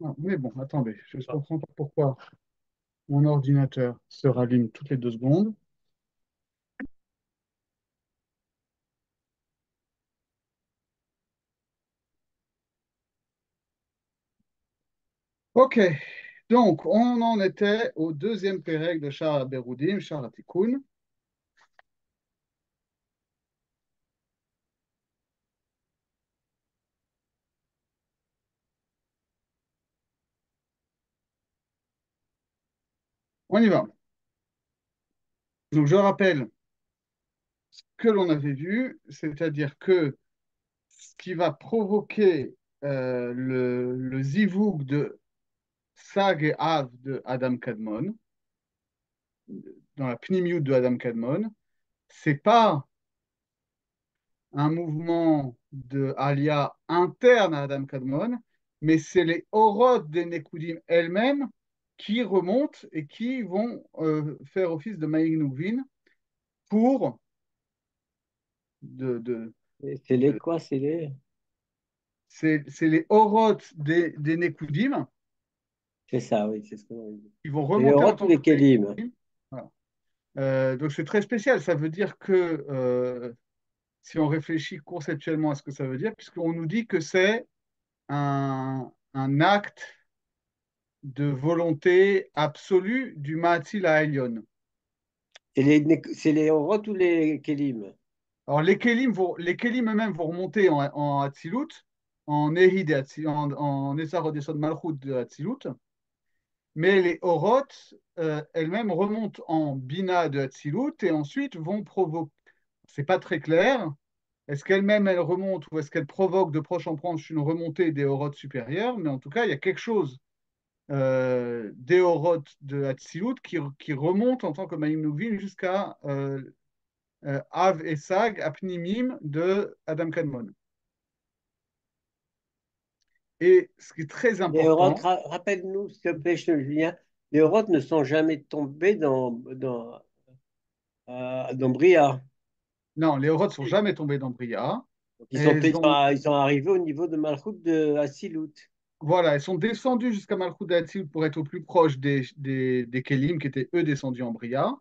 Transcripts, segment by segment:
Ah, mais bon, attendez, je ne comprends pas pourquoi mon ordinateur se rallume toutes les 2 secondes. Ok, donc on en était au deuxième pérec de Shara Beroudim, Shara Tikkun. On y va. Donc je rappelle ce que l'on avait vu, c'est-à-dire que ce qui va provoquer le zivoug de Sag et Av de Adam Kadmon, dans la pnimiut de Adam Kadmon, c'est pas un mouvement de Alia interne à Adam Kadmon, mais c'est les orodes des Nekudim elles-mêmes qui remontent et qui vont faire office de Maïg Nuvin pour de, Et c'est les de- quoi? C'est les. c'est les orodes des Nekudim C'est ça, oui, c'est ce qu'on a dit. qui vont C'est les remonter rois en tous tant que les Maïg kélim. Nuvin. Voilà. Donc c'est très spécial. Ça veut dire que si on réfléchit conceptuellement à ce que ça veut dire, puisqu'on nous dit que c'est un acte de volonté absolue du Ma'atil Ha'elyon. C'est les rois tous les kélim. Alors, les Kélim eux-mêmes vont remonter en Hatzilut, en Ehid et en Esarod Esod Malchut de Hatzilut, mais les Orot elles-mêmes remontent en Bina de Hatzilut et ensuite vont provoquer. C'est pas très clair. Est-ce qu'elles-mêmes elles remontent ou est-ce qu'elles provoquent de proche en proche une remontée des Orot supérieures? Mais en tout cas, il y a quelque chose des Orot de Hatzilut qui remonte en tant que Maïm Nuvin jusqu'à Av et Sag, Apnimim de Adam Kadmon. Et ce qui est très Les rois, important, rappelle-nous, s'il te plaît, Julien, les rois ne sont jamais tombés dans Bria. non, les Orot ne sont jamais tombés dans Bria. Donc, Elles ont, ils sont arrivés au niveau de Malchut de Assilut. voilà, elles sont descendues jusqu'à Malchut d'Atsilut pour être au plus proche des Kélim qui étaient eux descendus en Bria.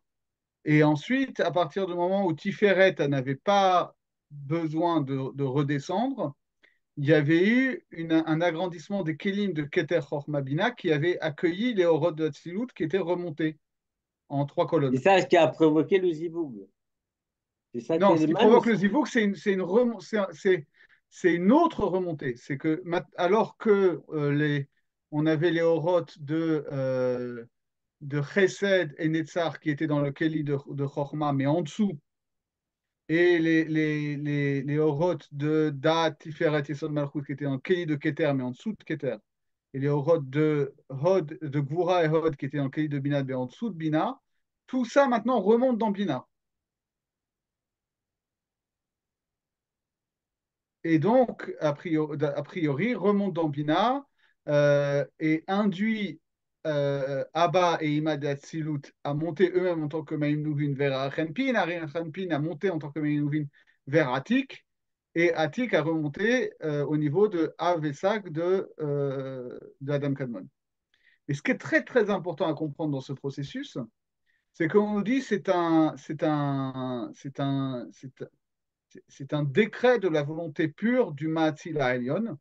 Et ensuite, à partir du moment où Tiferet n'avait pas besoin de redescendre, il y avait eu un agrandissement des Kélim de Keter Chochmah qui avait accueilli les Orot de Hatzilut qui étaient remontés en 3 colonnes. C'est ça ce qui a provoqué le ziboug. C'est ça qui Non, est ce le qui mal provoque le aussi. Zivug, c'est une autre remontée. C'est que alors que on avait les orotes de Chesed et Netzar qui étaient dans le Keli de Chorma, mais en dessous, et les orotes de Da, Tiferet et Sod Malchut qui étaient dans le Keli de Keter, mais en dessous de Keter, et les orotes de Hod, de Gvura et Hod qui étaient dans le Keli de Bina, mais en dessous de Bina, tout ça maintenant remonte dans Bina. Et donc, a priori remonte dans Bina et induit Abba et Imad Atsilut à monter eux-mêmes en tant que Maïm vers Achenpin, Achenpin à monter en tant que Maïm vers Atik, et Atik a remonté au niveau de Avesag de Adam Kadmon. Et ce qui est très très important à comprendre dans ce processus, c'est qu'on nous dit c'est un décret de la volonté pure du Ma'atil Ha'elyon.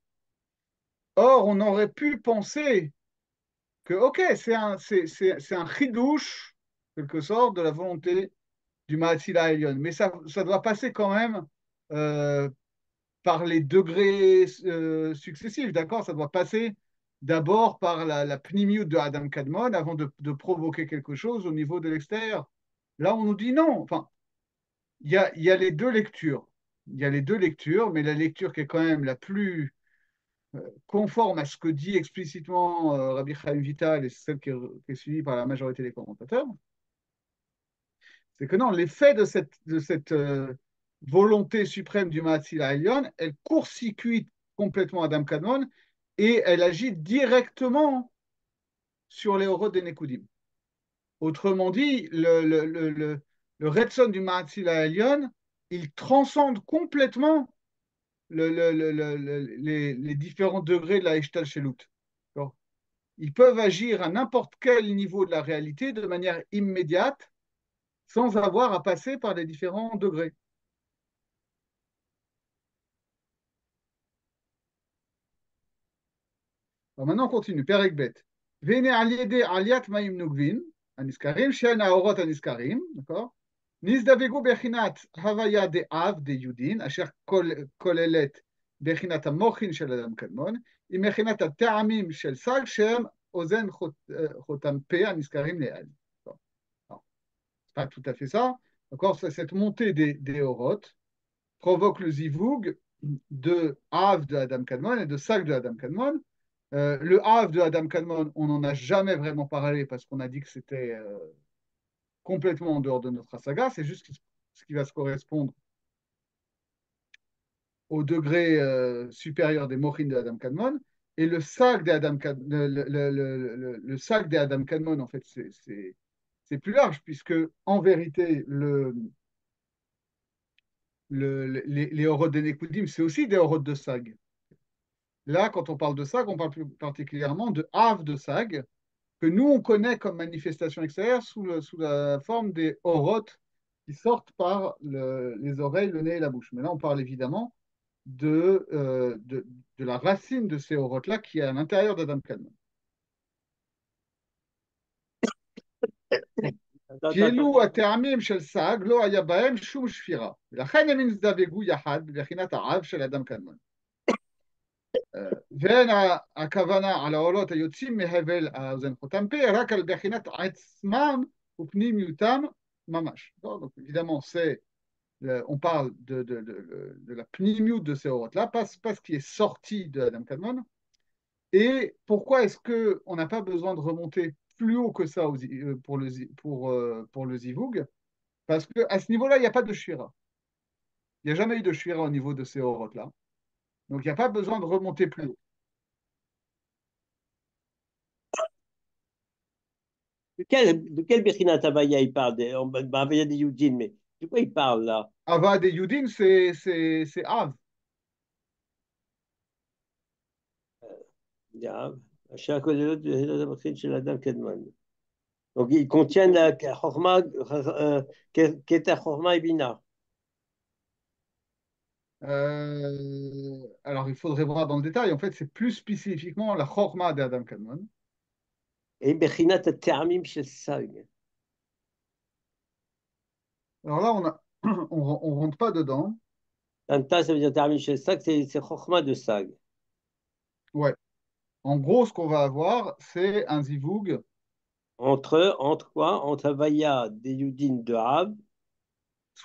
Or, on aurait pu penser que, ok, c'est un chidouche, quelque sorte, de la volonté du Ma'atil Ha'elyon, mais ça doit passer quand même euh, par les degrés successifs, d'accord? Ça doit passer d'abord par la pnimiut de Adam Kadmon avant de provoquer quelque chose au niveau de l'extérieur. Là, on nous dit non. Enfin, il y a les deux lectures. Il y a les deux lectures, mais la lecture qui est quand même la plus conforme à ce que dit explicitement Rabbi Chaim Vital, et c'est celle qui est suivie par la majorité des commentateurs, c'est que non, l'effet de cette volonté suprême du Mahatzil Elyon, elle court-circuite complètement Adam Kadmon et elle agit directement sur les Orot des Nekudim. Autrement dit, le Retson du Mahatzil Elyon, il transcende complètement les différents degrés de la Eshtal Shelut. ils peuvent agir à n'importe quel niveau de la réalité de manière immédiate, sans avoir à passer par les différents degrés. Alors maintenant, on continue. Perek Bet. Vene al yede aliat maim nugvin, aniskarim, shen haorot aniskarim, d'accord? נזדווגו בחינת הוויה דאב דיודין, אשר כוללת בחינת המוחין של אדם קדמון, עם בחינת הטעמים של סג שהם אוזן חותם פה הנזכרים לעיל. C'est pas tout à fait ça. D'accord, cette montée des orotes provoque le zivoug de Av de Adam Kadmon et de Sag de Adam Kadmon. Le Av de Adam Kadmon, on n'en a jamais vraiment parlé parce qu'on a dit que c'était complètement en dehors de notre saga. C'est juste ce qui va se correspondre au degré supérieur des Mochin de Adam Kadmon. Et le Sag de Adam, le Sag de Adam Kadmon, en fait, c'est plus large puisque en vérité, les Horod des Nekudim, c'est aussi des Horod de Sag. Là, quand on parle de Sag, on parle plus particulièrement de Av de Sag, que nous, on connaît comme manifestation extérieure sous la forme des Horot qui sortent par les oreilles, le nez et la bouche. Mais là, on parle évidemment de la racine de ces Horot-là qui est à l'intérieur d'Adam Kadmon. כאילו הטעמים של סג לא היה בהם שום שפירה, ולכן הם נזדווגו יחד בבחינת האב של אדם קדמון. ואין הכוונה על העולות היוצאים מהבל האוזן חותם פה, רק על בחינת עצמם ופנימיותם ממש. Donc évidemment, on parle de la pnimiout de ces orotes-là, pas ce qui est sorti de Adam Kadmon. Et pourquoi est-ce qu'on n'a pas besoin de remonter plus haut que ça pour le zivoug? Parce qu'à ce niveau-là, il n'y a pas de shira. Il n'y a jamais eu de shira au niveau de ces orotes-là. Donc, il n'y a pas besoin de remonter plus haut. De quel Bechina Tavaya il parle Havaya de Yudin, mais de quoi il parle là? Avad et Yudin, c'est Av. Donc, ils contiennent la Chorma, Keta Chorma et Bina. Alors, il faudrait voir dans le détail. En fait, c'est plus spécifiquement la Chorma d'Adam Kadmon. Et Bechinat Termim chez Sag. Alors là, on rentre pas dedans. Tanta, ça veut dire Termim chez Sag, c'est Chorma de Sag. Ouais. En gros, ce qu'on va avoir, c'est un zivoug. Entre quoi? Entre Havaya des Yudin de Av.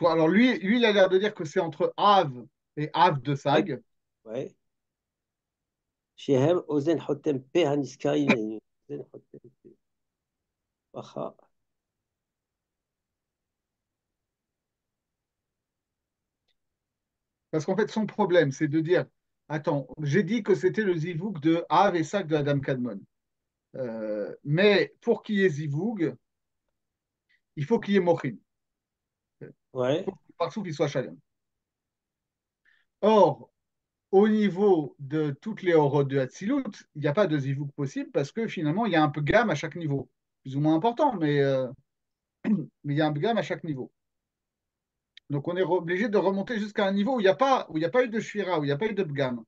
Alors lui, il a l'air de dire que c'est entre Av et Av de Sag. Sag. Ouais. Shehem Ozen Hotem Pe Haniskarim. Ozen Hotem Pe. Wacha. Parce qu'en fait, son problème, c'est de dire, attends, j'ai dit que c'était le zivoug de Av et Sag de Adam Kadmon. Mais pour qu'il y ait zivoug, il faut qu'il y ait mochin. Il Ouais. faut que le parsouf il soit shalem. Or, au niveau de toutes les orodes de Hatzilut, il n'y a pas de zivoug possible parce que finalement, il y a un peu gamme à chaque niveau. Plus ou moins important, mais il y a un gamme à chaque niveau. Donc, on est obligé de remonter jusqu'à un niveau où il n'y a pas eu de shira, où il n'y a pas eu de gamme.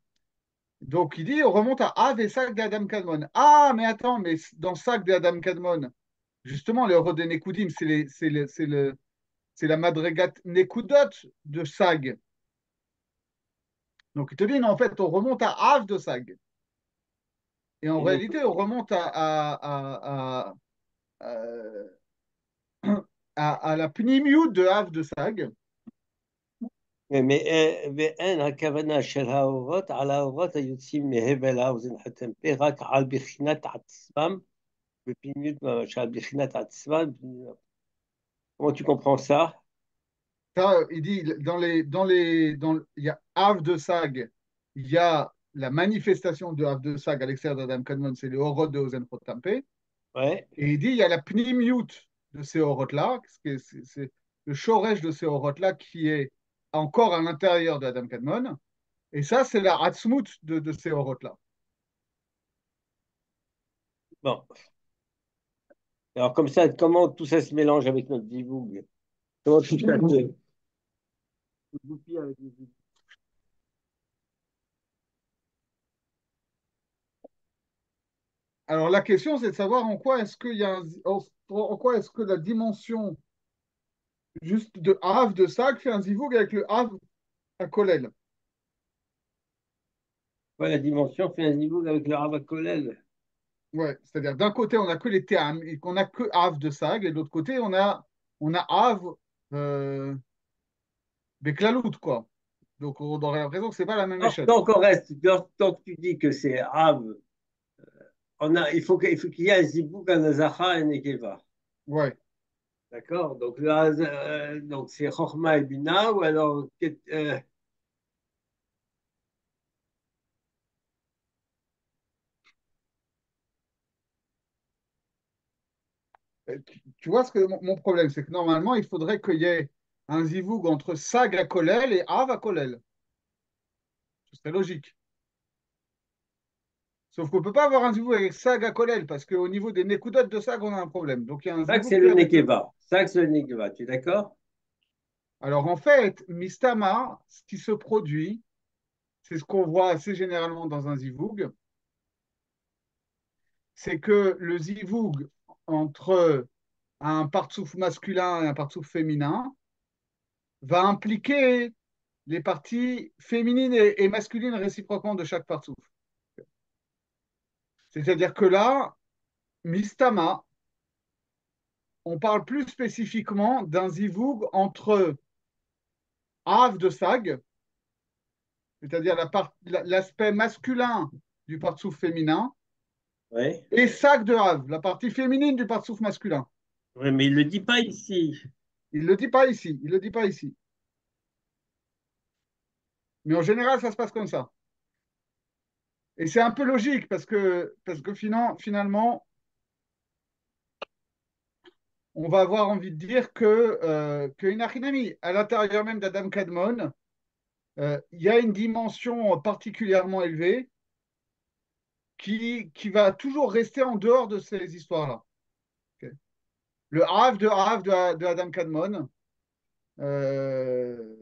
Donc, il dit, on remonte à Av et Sag d'Adam Kadmon. Ah, mais attends, mais dans Sag d'Adam Kadmon, justement, les orodes des Nekoudim, c'est la Madregat Nekudot de Sag. Donc, il te dit, non, en fait, on remonte à Av de Sag. Et en Et donc, réalité, on remonte à la Pnimiut de Av de Sag. ואין הכוונה של האורות על האורות היוצאים מהבל האוזן חותם פה, רק על בחינת עצמם, בפנימיות ממש, על בחינת עצמם. Comment tu comprends ça? Ça, il dit, il y a Av de Sag, il y a la manifestation de Av de Sag à l'extérieur d'Adam Kadmon, c'est le Horod de Ozen Chotampe. Ouais. Et il dit, il y a la Pnimiut de ces Horod-là, c'est le Shoresh de ces Horod-là qui est encore à l'intérieur d'Adam Kadmon. Et ça, c'est la Hatzmut de ces Horod-là. Bon, alors comme ça, comment tout ça se mélange avec notre divoug? Comment tout ça se goupille avec les divoug? Alors la question, c'est de savoir en quoi est-ce qu'il y a en quoi est-ce que la dimension juste de Hav de Sag fait un zivoug avec le Hav à Kolel. Ouais, la dimension fait un divoug avec le Ravakolel. Ouais, c'est-à-dire d'un côté, on n'a que les Théam et qu'on n'a que Hav de Sag, et de l'autre côté, on a Hav Beklalout, quoi. Donc on aurait l'impression que c'est pas la même Donc, échelle. donc, on reste, donc tu dis que c'est Rav, il faut qu'il y ait un zibouk, un Azacha et un Nekeva. Ouais. D'accord? Donc, donc c'est Chochma et Bina, ou alors, Tu vois ce que mon problème, c'est que normalement, il faudrait qu'il y ait un zivoug entre Sag à Kolel et Hav à Kolel. Ce serait logique. Sauf qu'on ne peut pas avoir un zivoug avec Sag à Kolel parce qu'au niveau des Nekudot de Sag, on a un problème. Donc il y a un ça que zivoug c'est que le avec le. Nekeva. Ça que c'est le Nekeva. Tu es d'accord? Alors en fait, Mistama, ce qui se produit, c'est ce qu'on voit assez généralement dans un zivoug, c'est que le zivoug entre un partsouf masculin et un partsouf féminin va impliquer les parties féminines et masculines réciproquement de chaque partsouf. C'est-à-dire que là, Mistama, on parle plus spécifiquement d'un zivoug entre Av de Sag, c'est-à-dire l'aspect masculin du partsouf féminin, Oui. et Sag de Av, la partie féminine du partsouf masculin. Oui, mais il ne le dit pas ici. Il ne le dit pas ici. Il le dit pas ici. Mais en général, ça se passe comme ça. Et c'est un peu logique parce que finalement, on va avoir envie de dire que Inachinami, à l'intérieur même d'Adam Kadmon, il y a une dimension particulièrement élevée qui va toujours rester en dehors de ces histoires-là. Okay. Le Hav de Adam Kadmon, euh,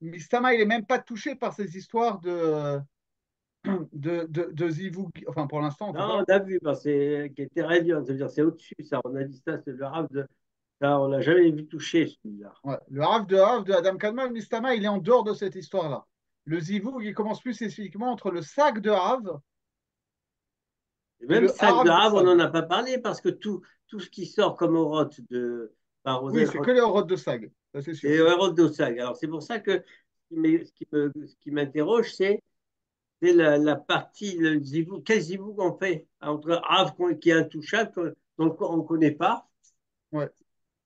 Mistama, il n'est même pas touché par ces histoires de Zivou, enfin pour l'instant en tout Non, cas. on a vu, ben, c'est qui était réduit, ça veut dire c'est au-dessus, ça. On a dit ça, c'est le Rav de. Ça, on l'a jamais vu toucher, celui-là. Ouais. Le Hav de Adam Kadmon, Mistama, il est en dehors de cette histoire-là. Le Zivou, il commence plus spécifiquement entre le sac de Hav Et et même le sac de Hav de Rav, on n'en Sag. a pas parlé parce que tout ce qui sort comme oroth par Oui, Rosel, c'est que les horotes de Sag, ça c'est sûr. c'est oroth de Sag. Alors c'est pour ça que ce qui m'interroge, c'est la partie, le zivou, quel zivou on fait entre Rav qui est intouchable, dont on ne connaît pas. Ouais.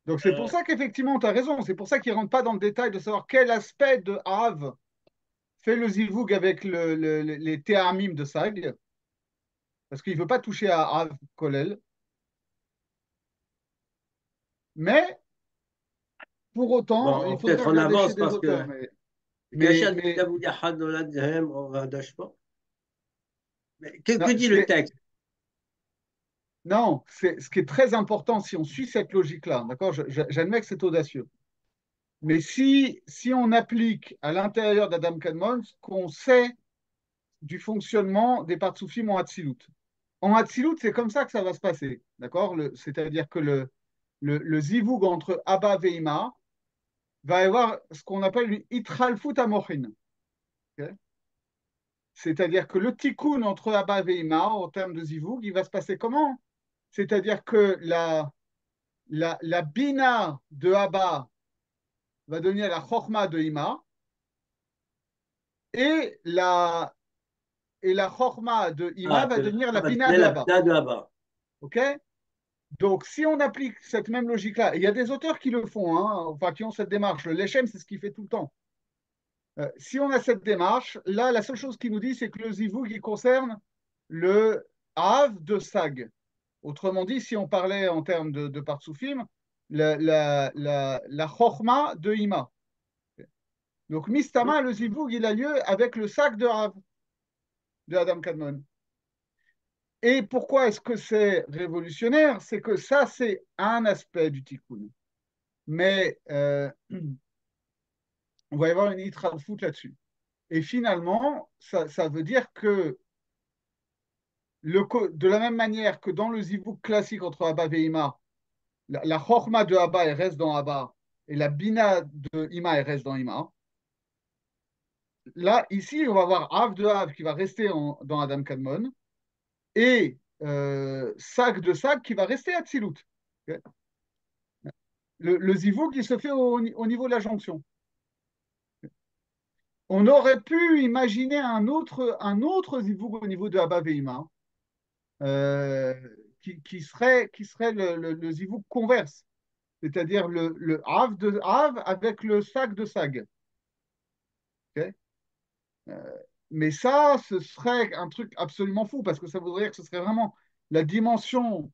Donc c'est pour Euh, ça qu'effectivement, tu as raison. C'est pour ça qu'il ne rentre pas dans le détail de savoir quel aspect de Hav fait le zivoug avec les théamim de Sag, parce qu'il ne veut pas toucher à Hav Kolel. Mais pour bon, autant, on il va faudrait peut-être en regarder chez avance des parce auteurs. que Mais, Gachad mais Kitabu Yahad Nolad Zehem, on va pas. Mais que non, dit le texte? non, ce qui est très important si on suit cette logique-là, d'accord, j'admets que c'est audacieux. Mais si on applique à l'intérieur d'Adam Kadmon ce qu'on sait du fonctionnement des Partsoufim en Hatzilut. En Hatzilut, c'est comme ça que ça va se passer, d'accord? C'est-à-dire que le zivoug entre Abba et Ima va y avoir ce qu'on appelle une itralfut amochin. Ok. C'est-à-dire que le tikkun entre Abba et Ima, en termes de zivoug, il va se passer comment? C'est-à-dire que la bina de Abba va devenir la chorma de Ima et la chorma de Ima Ah, va devenir la va bina devenir de la Abba. Bina de Abba. OK? Donc, si on applique cette même logique-là, il y a des auteurs qui le font, hein, enfin qui ont cette démarche. Le Lechem, c'est ce qu'il fait tout le temps. Si on a cette démarche, là, la seule chose qu'il nous dit, c'est que le zivoug, il concerne le Hav de Sag. Autrement dit, si on parlait en termes de Partsoufim, la Chochma de Ima. Donc, Mistama, le zivoug, il a lieu avec le sac de Hav de Adam Kadmon. Et pourquoi est-ce que c'est révolutionnaire? C'est que ça, c'est un aspect du tikkun. Mais on va y avoir une foot là-dessus. Et finalement, ça veut dire que de la même manière que dans le zivouk classique entre Abba et Ima, la chorma de Abba elle reste dans Abba et la bina de Ima elle reste dans Ima. Là, ici, on va avoir Av de Av qui va rester dans Adam Kadmon et Sag de Sag qui va rester à Tzilut. Okay. Le zivouk qui se fait au niveau de la jonction. On aurait pu imaginer un autre zivouk au niveau de Abba Veima, euh, qui serait le zivouk converse, c'est-à-dire le Av de Av avec le Sag de Sag. Okay. Mais ça, ce serait un truc absolument fou, parce que ça voudrait dire que ce serait vraiment la dimension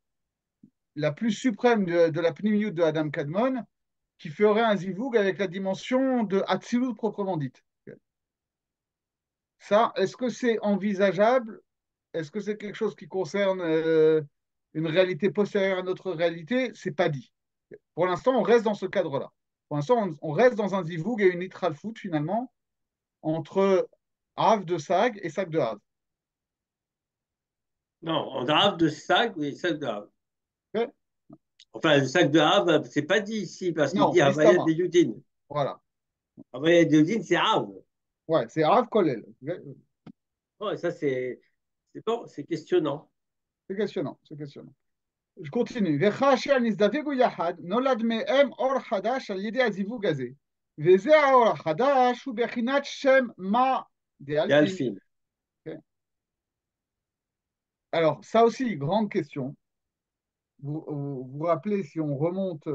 la plus suprême de la pnimiout de Adam Kadmon, qui ferait un zivoug avec la dimension de Hatzilut proprement dite. Ça, est-ce que c'est envisageable? Est-ce que c'est quelque chose qui concerne une réalité postérieure à notre réalité? C'est pas dit. Pour l'instant, on reste dans ce cadre-là. Pour l'instant, on reste dans un zivoug et une itralfout finalement entre Av de Sag et Sag de Av. Non, on a de sac, oui, sac de Havre. Okay. Enfin, le sac de Havre, c'est pas dit ici, parce qu'il Non, dit Havayet de Istama. Yudin. Voilà. Havayet de Yudin, c'est Havre. Ouais, c'est Av Kolel. Oh, ça, c'est bon, c'est questionnant. C'est questionnant, c'est questionnant. Je continue. וכאשר נזדווגו יחד, נולד מהם אור חדש על ידי הזיווג הזה. וזה האור החדש הוא בחינת שם מה Et דאלפין. Alphine. Okay. Alors, ça aussi, grande question. Vous rappelez, si on remonte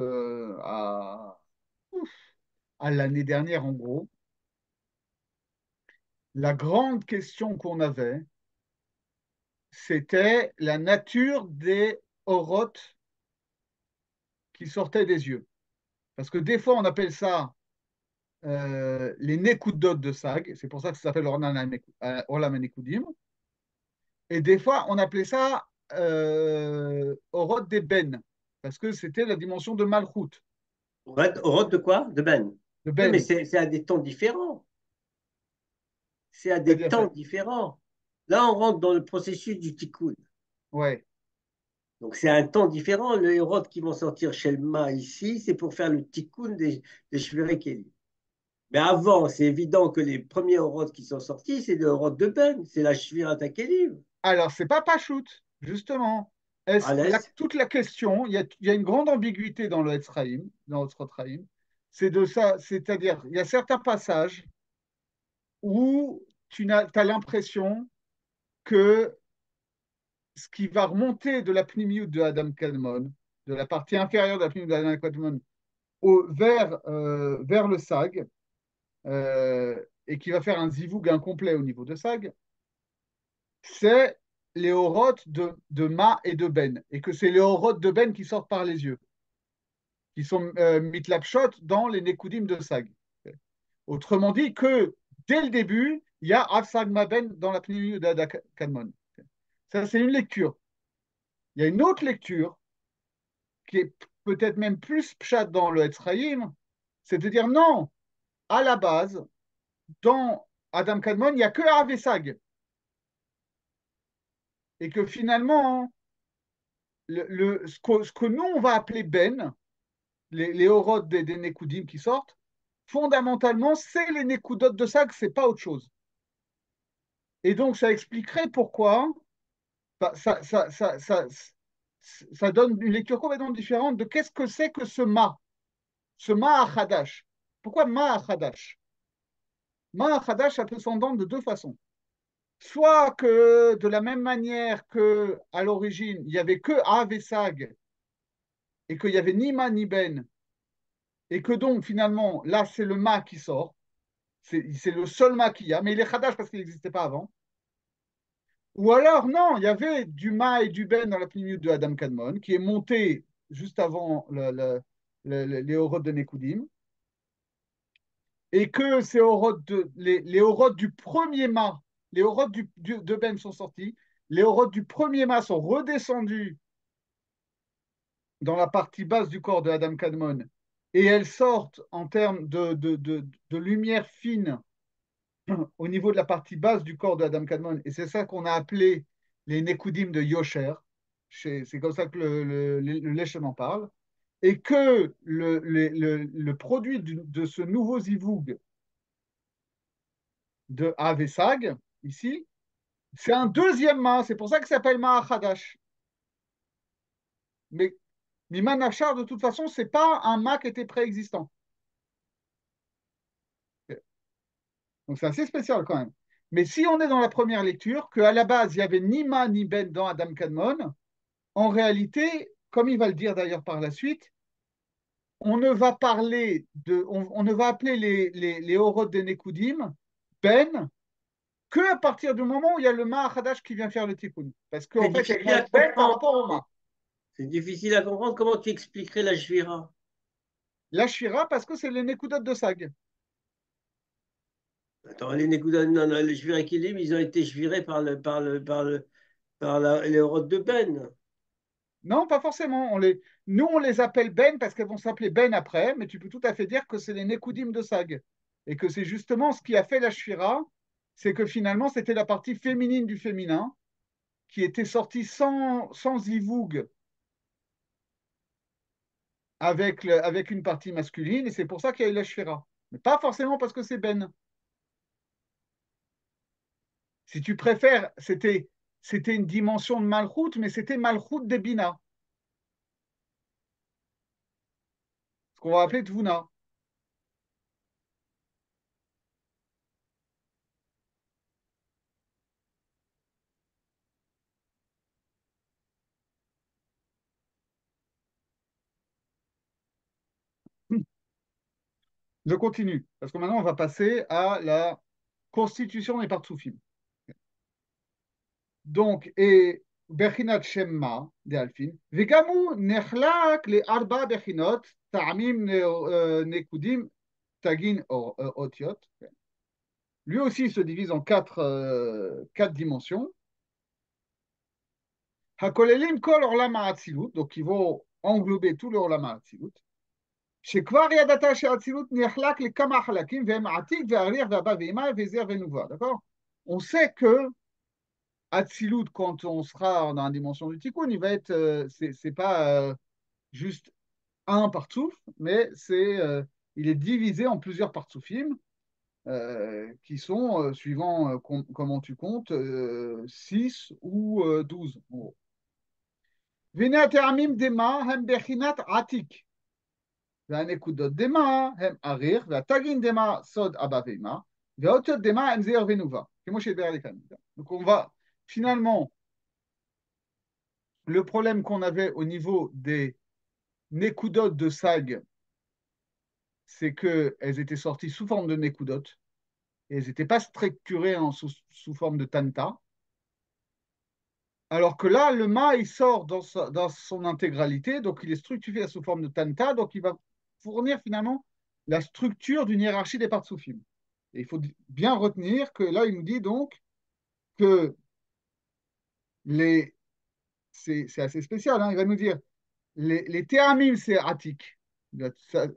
à l'année dernière, en gros, la grande question qu'on avait, c'était la nature des orotes qui sortaient des yeux. Parce que des fois, on appelle ça les Nekudot de Sag, c'est pour ça que ça s'appelle Orlam Nekudim, et des fois on appelait ça Orot des Ben, parce que c'était la dimension de Malchut, Au rote de quoi? De Ben. de Oui, mais Ben, c'est à des temps différents. C'est à des c'est-à-dire, temps différents. Là, on rentre dans le processus du tikkun. ouais. Donc, c'est un temps différent. Les hérodes qui vont sortir chez le Ma ici, c'est pour faire le tikkun des Shvérei Kelim. Mais avant, c'est évident que les premiers hérodes qui sont sortis, c'est le hérode de Ben, c'est la Shvirat Kelim. Alors, c'est pas Pachout, justement. À l'Est, Toute la question, il y a une grande ambiguïté dans le Etzraïm, dans le Tzrotraïm, c'est de ça, c'est-à-dire, il y a certains passages où as l'impression que ce qui va remonter de la pnimiout de Adam Kadmon, de la partie inférieure de la pnimiout de Adam Kadmon, vers le Sag, et qui va faire un zivoug incomplet au niveau de Sag, c'est les orotes de Ma et de Ben, et que c'est les orotes de Ben qui sortent par les yeux, qui sont mitlapshot dans les Nekudim de Sag. Autrement dit, que dès le début, il y a Avsag Ben dans la pnimiout de Adam Kadmon. Ça, c'est une lecture. Il y a une autre lecture qui est peut-être même plus pshat dans le Etzraïm, c'est de dire non, à la base, dans Adam Kadmon, il n'y a que Av et Sag. Et que finalement, ce que nous, on va appeler Ben, les horodes des Nekudim qui sortent, fondamentalement, c'est les Nekudot de Sag, c'est pas autre chose. Et donc, ça expliquerait pourquoi bah, ça donne une lecture complètement différente de qu'est-ce que c'est que ce Ma Achadash. Pourquoi Ma Achadash? Ma Hadash, ça peut s'entendre de deux façons. Soit que de la même manière que à l'origine, il n'y avait que Av et Sag, et qu'il n'y avait ni Ma ni Ben, et que donc finalement, là, c'est le Ma qui sort, c'est le seul Ma qu'il y a, mais il est Hadash parce qu'il n'existait pas avant. Ou alors, non, il y avait du Ma et du Ben dans la plénitude de Adam Kadmon, qui est monté juste avant les Horod de Nekudim, et que les Horod du premier Ma, les Horod de Ben sont sortis, les orotes du premier mât sont redescendues dans la partie basse du corps de Adam Kadmon et elles sortent en termes de lumière fine au niveau de la partie basse du corps de Adam Kadmon. Et c'est ça qu'on a appelé les Nekudim de Yosher. C'est comme ça que le Leshem en parle. Et que le produit de ce nouveau zivoug de Avesag, ici, c'est un deuxième mât. C'est pour ça que ça s'appelle Ma'at Hadash. Mais Miman Achar, de toute façon, ce n'est pas un mât qui était préexistant. Donc c'est assez spécial quand même. Mais si on est dans la première lecture, qu'à la base, il n'y avait ni Ma ni Ben dans Adam Kadmon, en réalité, comme il va le dire d'ailleurs par la suite, on ne va appeler les Horot des Nekudim Ben que à partir du moment où il y a le Ma Hadash qui vient faire le Tikkun. Parce C'est qu'en fait, il difficile va à être Ben par comprendre. rapport au Ma. C'est difficile à comprendre. Comment tu expliquerais la Shvira? La Shira, parce que c'est les Nekudot de Sag. Attends, les Nekuda, non, non, les Shvira Kilim, ils ont été shvirés les Horot de Ben. Non, pas forcément. Nous, on les appelle Ben parce qu'elles vont s'appeler Ben après, mais tu peux tout à fait dire que c'est les Nekudim de Sag. Et que c'est justement ce qui a fait la Shira, c'est que finalement, c'était la partie féminine du féminin qui était sortie sans zivoug avec une partie masculine, et c'est pour ça qu'il y a eu la Shira. Mais pas forcément parce que c'est Ben. Si tu préfères, c'était une dimension de Malchut, mais c'était Malchut de Bina, ce qu'on va appeler Tvuna. Je continue, parce que maintenant, on va passer à la constitution des partsoufim. Donc, et Bechinat Shemma de Alfin, Vegamu Nechlak les Arba Bechinot, Ta'amim Nekudim, Tagin Otiot. Lui aussi il se divise en quatre dimensions. Hakolelim Kol Orlam Ha'atzilut, donc ils vont englober tout le Orlam Ha'atzilut. שכבר ידעת שהאצילות נחלק לכמה חלקים והם עתיק ואריח ואבא ואמא וזר ונובה, d'accord? On sait que Atzilut, quand on sera dans la dimension du Tikkun, il va être, c'est pas juste un partsouf, mais il est divisé en plusieurs partsoufim qui sont, suivant comment tu comptes, 6 ou 12. והנה הטעמים דמה הם בחינת עתיק, והנקודות דמה הם אריך, והתגין דמה סוד אבא ואמא, והאותיות דמה הם זעיר ונובה, כמו שהסבר לי כאן. Donc on va finalement, le problème qu'on avait au niveau des Nekudot de Sag, c'est qu'elles étaient sorties sous forme de Nekudot et elles n'étaient pas structurées sous forme de Tanta. Alors que là, le Ma, il sort dans son intégralité, donc il est structuré sous forme de Tanta, donc il va fournir finalement la structure d'une hiérarchie des Partsoufim. Et il faut bien retenir que là, il nous dit donc que c'est assez spécial, hein, il va nous dire les théamim, c'est Atik.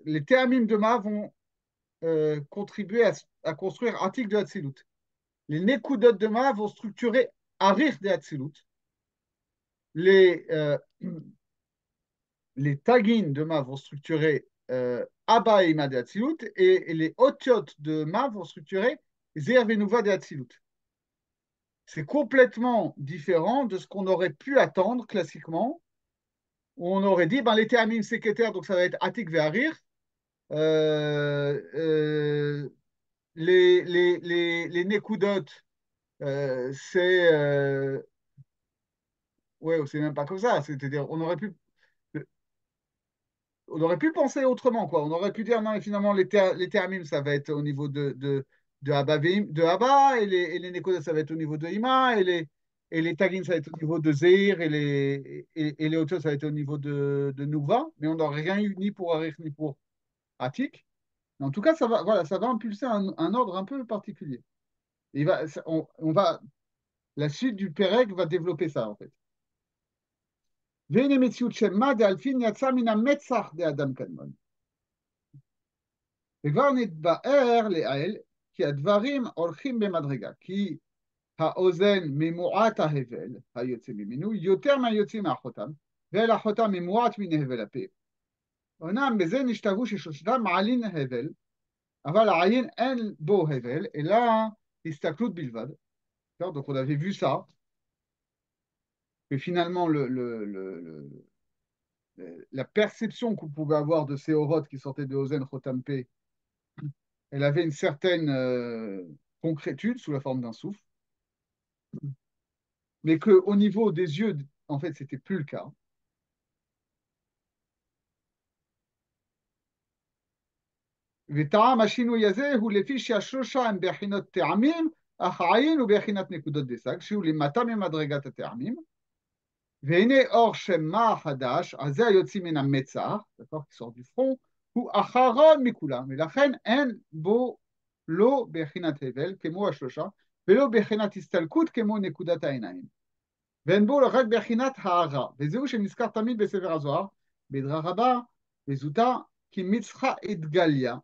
Les théamim de Ma vont contribuer à construire Atik de Hatzilut. Les Nekudot de Ma vont structurer Arich de Hatzilut. Les, euh, les Tagin de Ma vont structurer Abba et Ima de Hatzilut. Et les Otiot de Ma vont structurer Zer Venuva de Hatzilut. C'est complètement différent de ce qu'on aurait pu attendre classiquement, où on aurait dit ben, les théamim c'est Keter, donc ça va être Atik Ve'arir. Euh, euh, les Nekudot, c'est. Ouais, c'est même pas comme ça. C'est-à-dire, on aurait pu penser autrement, quoi. On aurait pu dire, non, mais finalement, les Théamim, ça va être au niveau de Abba, et les Nekudot, ça va être au niveau de Ima, et les Tagin, ça va être au niveau de Zeir, et les Otiot, ça va être au niveau de Nouva. Mais on n'aurait rien eu ni pour Arich, ni pour Atik. Mais en tout cas, voilà, ça va impulser un ordre un peu particulier. On va La suite du Pérec va développer ça, en fait. והנה מציאות של מה דאלפין יצא מן המצח דאדם קדמון. וכבר נתבאר לעיל כי הדברים הולכים במדרגה, כי האוזן ממועט ההבל היוצא ממנו יותר מהיוצאים מהחותם, ואל החותם ממועט מן הבל הפה. אומנם בזה נשתוו ששלושתם מעלין הבל, אבל העין אין בו הבל, אלא הסתכלות בלבד. Donc on avait vu ça, que finalement la perception qu'on pouvait avoir de ces orotes qui sortaient de Ozen Chotampe, elle avait une certaine concrétude sous la forme d'un souffle, mais qu'au niveau des yeux, en fait, c'était plus le cas. וטעם השינוי הזה הוא לפי שהשלושה הם בהכינות טעמים, אך העין הוא בהכינת נקודות דסק, שהוא למטה ממדרגת הטעמים. והנה אור שמה החדש, הזה היוצאים מן המצח, d'accord, qui sort du front, הוא אחרון מכולם, ולכן אין בו לא בהכינת הבל, כמו השלושה, ולא בהכינת הסתלקות כמו נקודת העיניים. ואין בו רק בהכינת הערה, וזהו שנזכר תמיד בספר הזוהר, בדרה רבה, וזוטה, כי מצחה התגליה,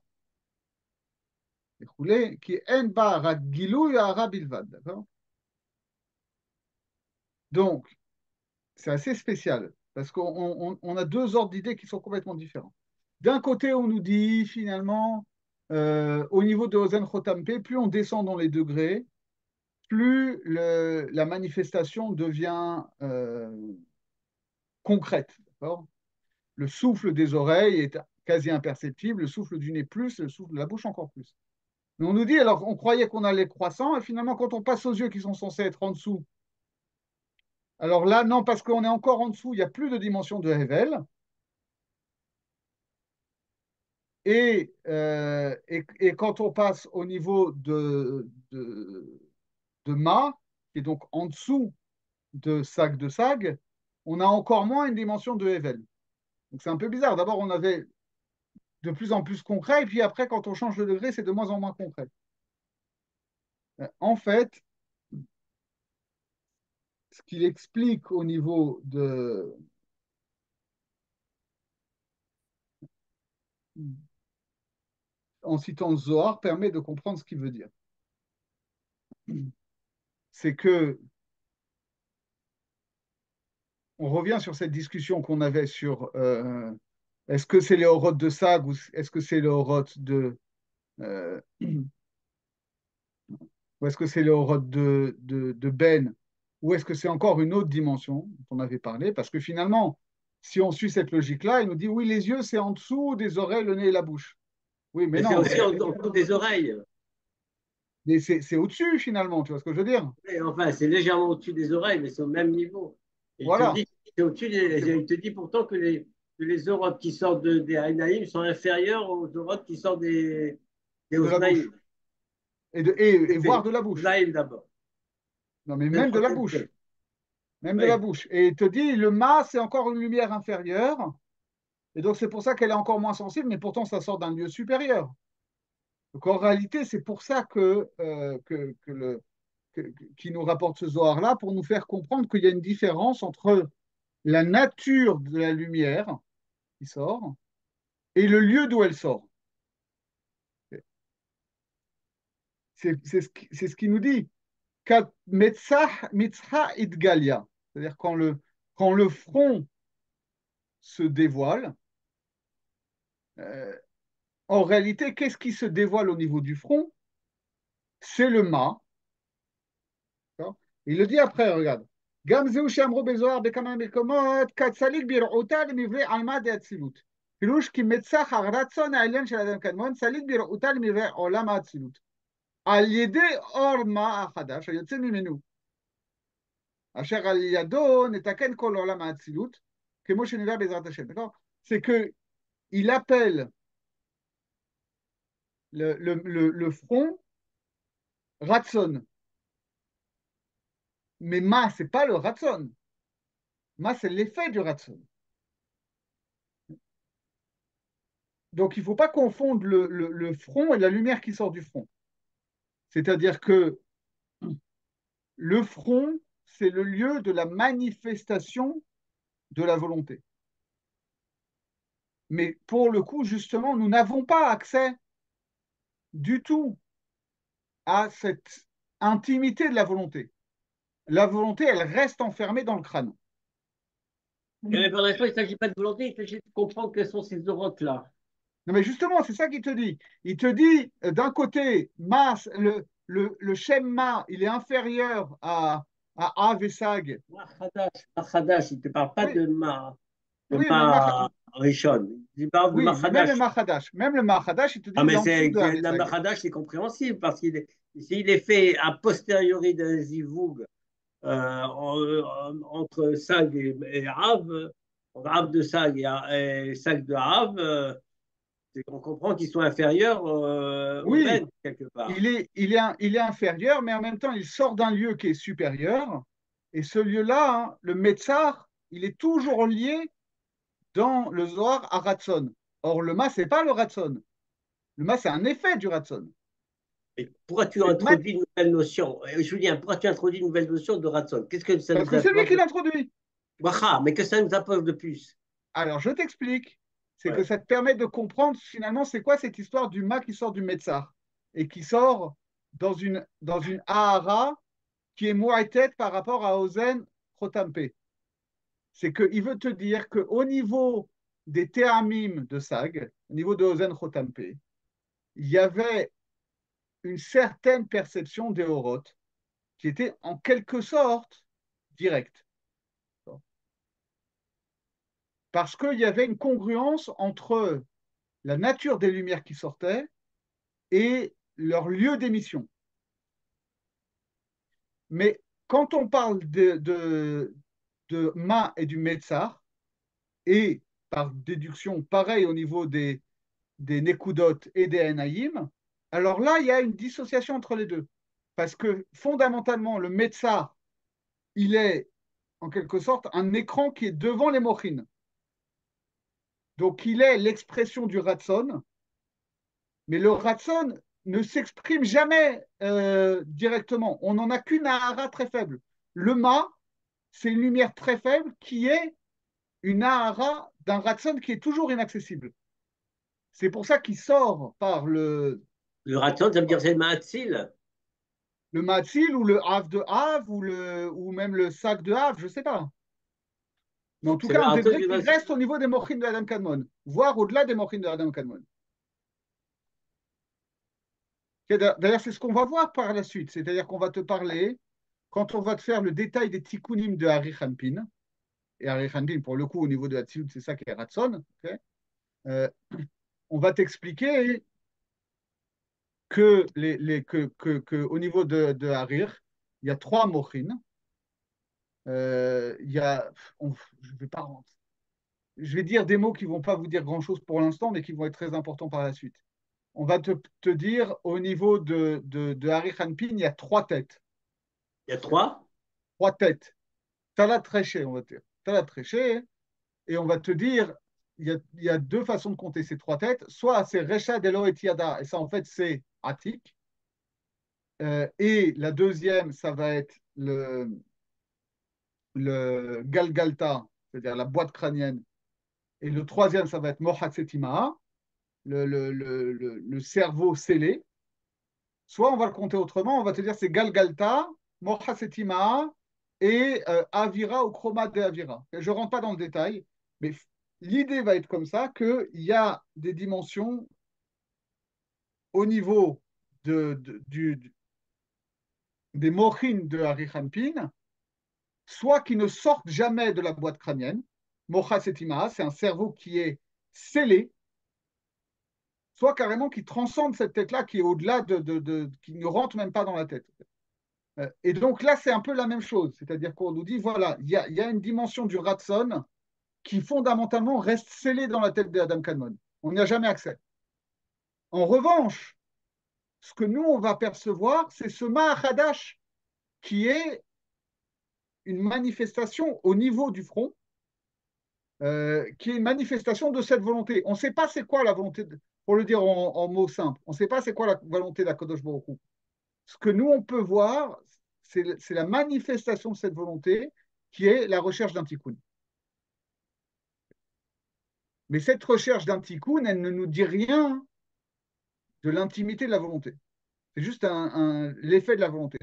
וכולי, כי אין בה רק גילוי הערה בלבד, d'accord? Donc, c'est assez spécial, parce qu'on a deux ordres d'idées qui sont complètement différents. D'un côté, on nous dit finalement, au niveau de Ozen Chotampe, plus on descend dans les degrés, plus la manifestation devient concrète. Le souffle des oreilles est quasi imperceptible, le souffle du nez plus, le souffle de la bouche encore plus. Mais on nous dit, alors on croyait qu'on allait croissant, et finalement, quand on passe aux yeux qui sont censés être en dessous, alors là, non, parce qu'on est encore en dessous, il n'y a plus de dimension de Hevel. Et quand on passe au niveau de Ma, qui est donc en dessous de Sag, on a encore moins une dimension de Hevel. Donc c'est un peu bizarre. D'abord, on avait de plus en plus concret, et puis après, quand on change de degré, c'est de moins en moins concret. En fait, ce qu'il explique au niveau en citant Zohar permet de comprendre ce qu'il veut dire. C'est que on revient sur cette discussion qu'on avait sur est-ce que c'est les horotes de Sag ou est-ce que c'est les horotes ou est-ce que c'est les horotes de Ben ou est-ce que c'est encore une autre dimension dont on avait parlé? Parce que finalement, si on suit cette logique-là, il nous dit oui, les yeux, c'est en dessous des oreilles, le nez et la bouche. Oui, mais Mais c'est non, aussi en dessous des oreilles. mais c'est au-dessus finalement, tu vois ce que je veux dire? Et enfin, c'est légèrement au-dessus des oreilles, mais c'est au même niveau. Et il te Voilà. dit, c'est au-dessus il te dit pourtant que les orotes qui sortent des Ainaïm sont inférieures aux orotes qui sortent des De la Osnaïm. bouche. Et Des voire de la bouche. Osnaïm d'abord. Non, mais Même même de la prochaine bouche. fois. Même de la Oui. bouche. Et il te dit, le mât, c'est encore une lumière inférieure. Et donc, c'est pour ça qu'elle est encore moins sensible, mais pourtant, ça sort d'un lieu supérieur. Donc, en réalité, c'est pour ça qui nous rapporte ce Zohar-là, pour nous faire comprendre qu'il y a une différence entre la nature de la lumière qui sort et le lieu d'où elle sort. C'est ce qui nous dit. Mitzah idgalia. C'est-à-dire quand le front se dévoile, euh, en réalité, qu'est-ce qui se dévoile au niveau du front? C'est le mât. Il le dit après, regarde. גם זהו שאמרו בזוהר בכמה מקומות, כצליל בראותה למבנה עלמא דאצילות. פירוש כי מצח הרצון העליון של אדם קדמון, צליל בראותה למבנה עולם האצילות. על ידי אור מה החדש היוצא ממנו, אשר על ידו נתקן כל עולם האצילות, כמו שנראה בעזרת השם. C'est que il appelle le front Ratson. Mais Ma, c'est pas le Ratson. Ma, c'est l'effet du Ratson. Donc, il ne faut pas confondre le front et la lumière qui sort du front. C'est-à-dire que le front, c'est le lieu de la manifestation de la volonté. Mais pour le coup, justement, nous n'avons pas accès du tout à cette intimité de la volonté. La volonté, elle reste enfermée dans le crâne. Mais pour l'instant, il ne s'agit pas de volonté, il s'agit de comprendre quelles sont ces orotes-là. Non, mais justement, c'est ça qu'il te dit. Il te dit, d'un côté, masse, le Shem il est inférieur à Av et Sag. Mahadash, il ne te parle pas Oui, de oui, ma Rishon. Il parle de oui, mais même le Mahadash. Mahadash, même le Mahadash, il te dit, Ah, il est mais en dessous c'est de Av et la Sag. Mahadash, c'est compréhensible parce s'il est fait a posteriori d'un zivoug entre Sag et Av, Av de Sag et Sag de Av, on comprend qu'ils sont inférieurs au Oui, Ben, quelque part. il est inférieur, mais en même temps, il sort d'un lieu qui est supérieur. Et ce lieu-là, hein, le Metzar, il est toujours lié dans le Zohar à Ratson. Or, le Ma, c'est pas le Ratson. Le Ma, c'est un effet du Ratson. Et pourquoi tu C'est introduis une nouvelle notion? Julien, pourquoi tu introduis une nouvelle notion de Ratson? Qu'est-ce que ça parce nous que c'est lui apporte qui de... l'introduit. Waha, mais que ça nous apporte de plus? Alors, je t'explique. C'est que Ouais. ça te permet de comprendre finalement c'est quoi cette histoire du Ma qui sort du Metzar et qui sort dans une Ahara qui est Moaïtet par rapport à Ozen Chotampe. C'est qu'il veut te dire qu'au niveau des Théamim de Sag, au niveau de Ozen Chotampe, il y avait une certaine perception des Oroth qui était en quelque sorte directe. Parce qu'il y avait une congruence entre la nature des lumières qui sortaient et leur lieu d'émission. Mais quand on parle de Ma et du Metzar, et par déduction, pareil au niveau des Nekudot et des Enaïm, alors là, il y a une dissociation entre les deux. Parce que fondamentalement, le Metzar, il est en quelque sorte un écran qui est devant les mochines. Donc, il est l'expression du Ratson, mais le Ratson ne s'exprime jamais directement. On n'en a qu'une Ahara très faible. Le Ma, c'est une lumière très faible qui est une Ahara d'un Ratson qui est toujours inaccessible. C'est pour ça qu'il sort par Le Ratson, ça veut dire c'est le Mahatzil. le Matzil ou le Hav de Hav ou même le sac de Hav, je ne sais pas. Mais en tout C'est cas, le un Ratson degré qui qui va... reste au niveau des mochines de Adam Kadmon, voire au-delà des mochines de Adam Kadmon. D'ailleurs, c'est ce qu'on va voir par la suite. C'est-à-dire qu'on va te parler, quand on va te faire le détail des tikkunim de Hari Hanpin, et Hari Hanpin, pour le coup, au niveau de la Tziout, c'est ça qui est Ratson, okay. euh, on va t'expliquer au niveau de Harir, il y a trois mochines. Il y a, je vais pas rentrer. Je vais dire des mots qui ne vont pas vous dire grand-chose pour l'instant, mais qui vont être très importants par la suite. On va te dire, au niveau de Harry Hanpin, il y a trois têtes. Il y a trois. Trois têtes. Talat Tréché, on va dire. Talat Tréché, et on va te dire, il y a deux façons de compter ces trois têtes. Soit c'est Recha Delo et Tiada, et ça, en fait, c'est Atik. Et la deuxième, ça va être le Galgalta, c'est-à-dire la boîte crânienne. Et le troisième, ça va être Mohatsetimaa, le cerveau scellé. Soit on va le compter autrement, on va te dire c'est Galgalta, Mohasetima et Avira ou Chroma de Avira. Je ne rentre pas dans le détail, mais l'idée va être comme ça, qu'il y a des dimensions au niveau des mochines de Harichanpin, soit qui ne sortent jamais de la boîte crânienne. Mohasetima, c'est un cerveau qui est scellé, soit carrément qui transcende cette tête-là, qui est au-delà qui ne rentre même pas dans la tête. Et donc là, c'est un peu la même chose. C'est-à-dire qu'on nous dit, voilà, il y a une dimension du Ratson qui fondamentalement reste scellée dans la tête d'Adam Kadmon. On n'y a jamais accès. En revanche, ce que nous, on va percevoir, c'est ce Mahadash qui est une manifestation au niveau du front, qui est une manifestation de cette volonté. On ne sait pas c'est quoi la volonté, pour le dire en mots simples, on ne sait pas c'est quoi la volonté d'Akadosh Baruch Hu. Ce que nous, on peut voir, c'est la manifestation de cette volonté qui est la recherche d'un tikkun. Mais cette recherche d'un tikkun, elle ne nous dit rien de l'intimité de la volonté. C'est juste l'effet de la volonté.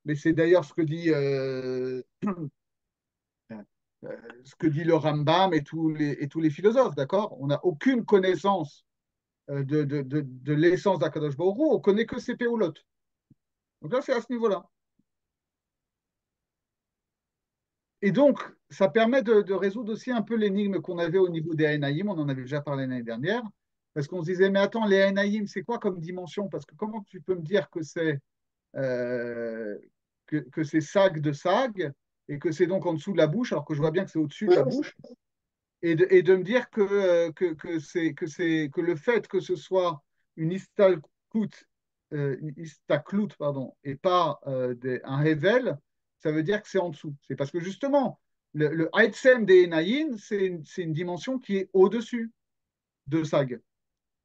Mais c'est d'ailleurs ce que dit le Rambam et tous les philosophes, d'accord? On n'a aucune connaissance de l'essence d'Akadosh Baruch Hu, on connaît que ses péoulotes. Donc là, c'est à ce niveau-là. Et donc, ça permet de résoudre aussi un peu l'énigme qu'on avait au niveau des Haïnaïm. On en avait déjà parlé l'année dernière. Parce qu'on se disait, mais attends, les Haïnaïm, c'est quoi comme dimension? Parce que comment tu peux me dire euh, que c'est sag de sag et que c'est donc en dessous de la bouche, alors que je vois bien que c'est au-dessus de la bouche, et de me dire que le fait que ce soit une istaklout, pardon, et pas un rével, ça veut dire que c'est en dessous. C'est parce que justement, le Haïtsem des Enaïn, c'est une dimension qui est au-dessus de Sag.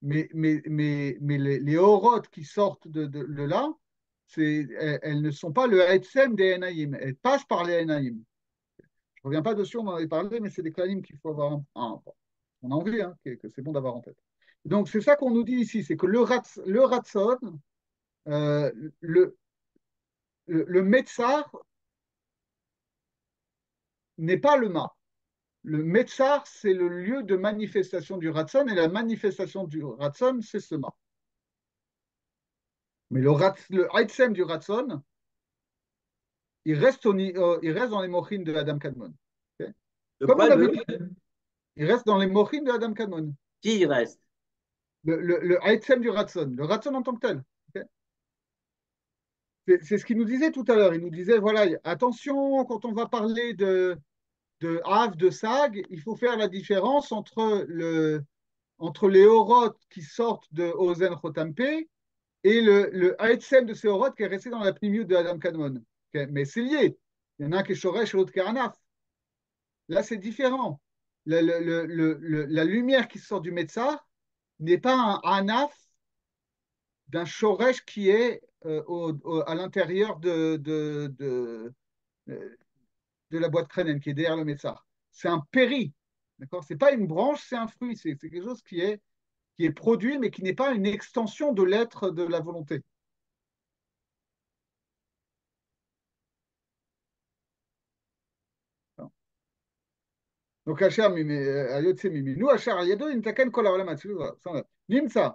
Mais les orotes qui sortent de là, elles ne sont pas le Haïtsem des Enaïm. Elles passent par les Enaïm. Je ne reviens pas dessus, on en avait parlé, mais c'est des clanimes qu'il faut avoir on a envie, hein, que c'est bon d'avoir en tête. Donc, c'est ça qu'on nous dit ici, c'est que le ratson, euh, le, le Metzar n'est pas le Ma. Le Metzar, c'est le lieu de manifestation du ratson, et la manifestation du ratson, c'est ce Ma. Mais le Haïtsem du ratson, il reste dans les mochines de Adam Kadmon. Okay. Le Comme on quoi avait de dit, il reste dans les mochines de Adam Kadmon. qui il reste? Le Haïtsem du ratson, le ratson en tant que tel. Okay. C'est ce qu'il nous disait tout à l'heure. Il nous disait, voilà, attention, quand on va parler de Hav, de Sag, il faut faire la différence entre les orotes qui sortent de Ozen Chotampe et le Haetzem de ces orotes qui est resté dans la pnimiut de Adam Kadmon. Okay. Mais c'est lié. Il y en a un qui est Shoresh et l'autre qui est Anaf. Là, c'est différent. La lumière qui sort du Metzar n'est pas un Anaf d'un Shoresh qui est à l'intérieur de la boîte crânienne, qui est derrière le Metzar. C'est un péri. D'accord. C'est pas une branche, c'est un fruit. C'est quelque chose qui est produit, mais qui n'est pas une extension de l'être de la volonté. Donc, היוצא ממנו, אשר על ידו נתקן כל העולם האצילי, נמצא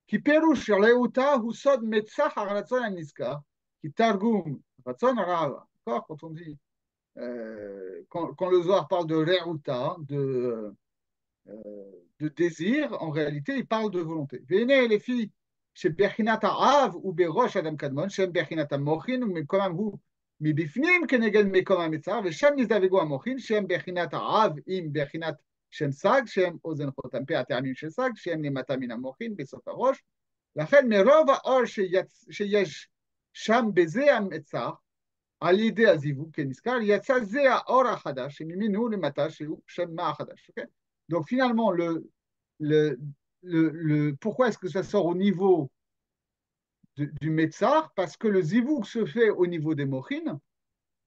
כי פירוש רעותה הוא סוד מצח הרצון הנזכר, כי תרגום רצון הרע, quand on dit, quand le Zohar parle de Reuta, de désir, en réalité, il parle de volonté. והנה לפי שבחינת האב הוא בראש אדם קדמון, שם בחינת המוחין ומקומם הוא מבפנים כנגד מקום המצר, ושם נזדווגו המוחין, שהם בחינת האב עם בחינת שם סג, שהם אוזן חותם פה הטעמים של סג, שהם למטה מן המוחין בסוף הראש. לכן מרוב האור שיש שם בזה המצר, על ידי הזיווג כנזכר, יצא זה האור החדש שממנו למטה שהוא שם מה החדש. Okay. Donc finalement, le, pourquoi est-ce que ça sort au niveau du Metzar? Parce que le zivouk se fait au niveau des mochines,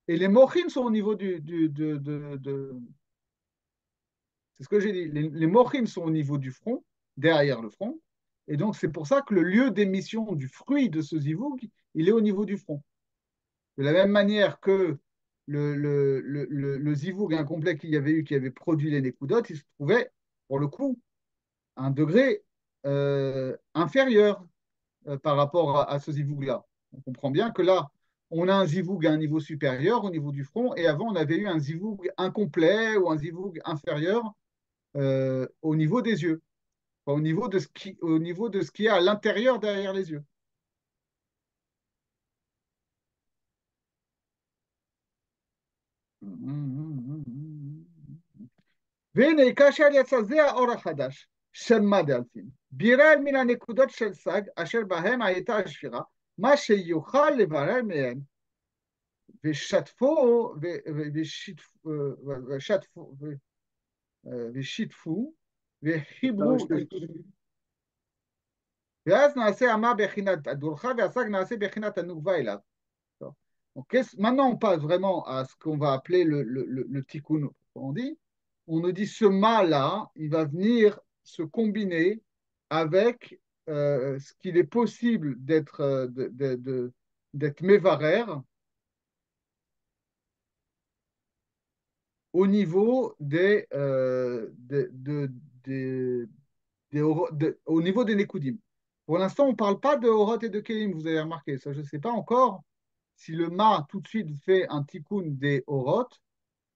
et les mochines sont au niveau c'est ce que j'ai dit, les mochines sont au niveau du front, derrière le front, et donc c'est pour ça que le lieu d'émission du fruit de ce zivouk, il est au niveau du front. De la même manière que le zivouk incomplet qu'il y avait eu, qui avait produit les nékudot, il se trouvait, pour le coup, à un degré inférieur par rapport à ce zivoug-là. On comprend bien que là, on a un zivoug à un niveau supérieur, au niveau du front, et avant, on avait eu un zivoug incomplet ou un zivoug inférieur au niveau des yeux, enfin, au niveau de ce qui est à l'intérieur derrière les yeux. והנה, כאשר יצא זה האור החדש, של מה דאלפין, בירר מן הנקודות של סג, אשר בהם הייתה השבירה, מה שיוכל לברר מהן, ושתפו, ושתפו, ושיתפו, וחיברו, ואז נעשה המה בחינת הדורכה, והסג נעשה בחינת הנוגבה אליו. טוב. Donc, maintenant, on passe vraiment à ce qu'on va appeler le tikkun, on dit. On nous dit ce ma-là, il va venir se combiner avec ce qu'il est possible d'être mévarer au niveau au niveau des Nekudim. Pour l'instant, on ne parle pas de Horot et de Kelim, vous avez remarqué. Ça, je ne sais pas encore si le Ma tout de suite fait un tikkun des Horot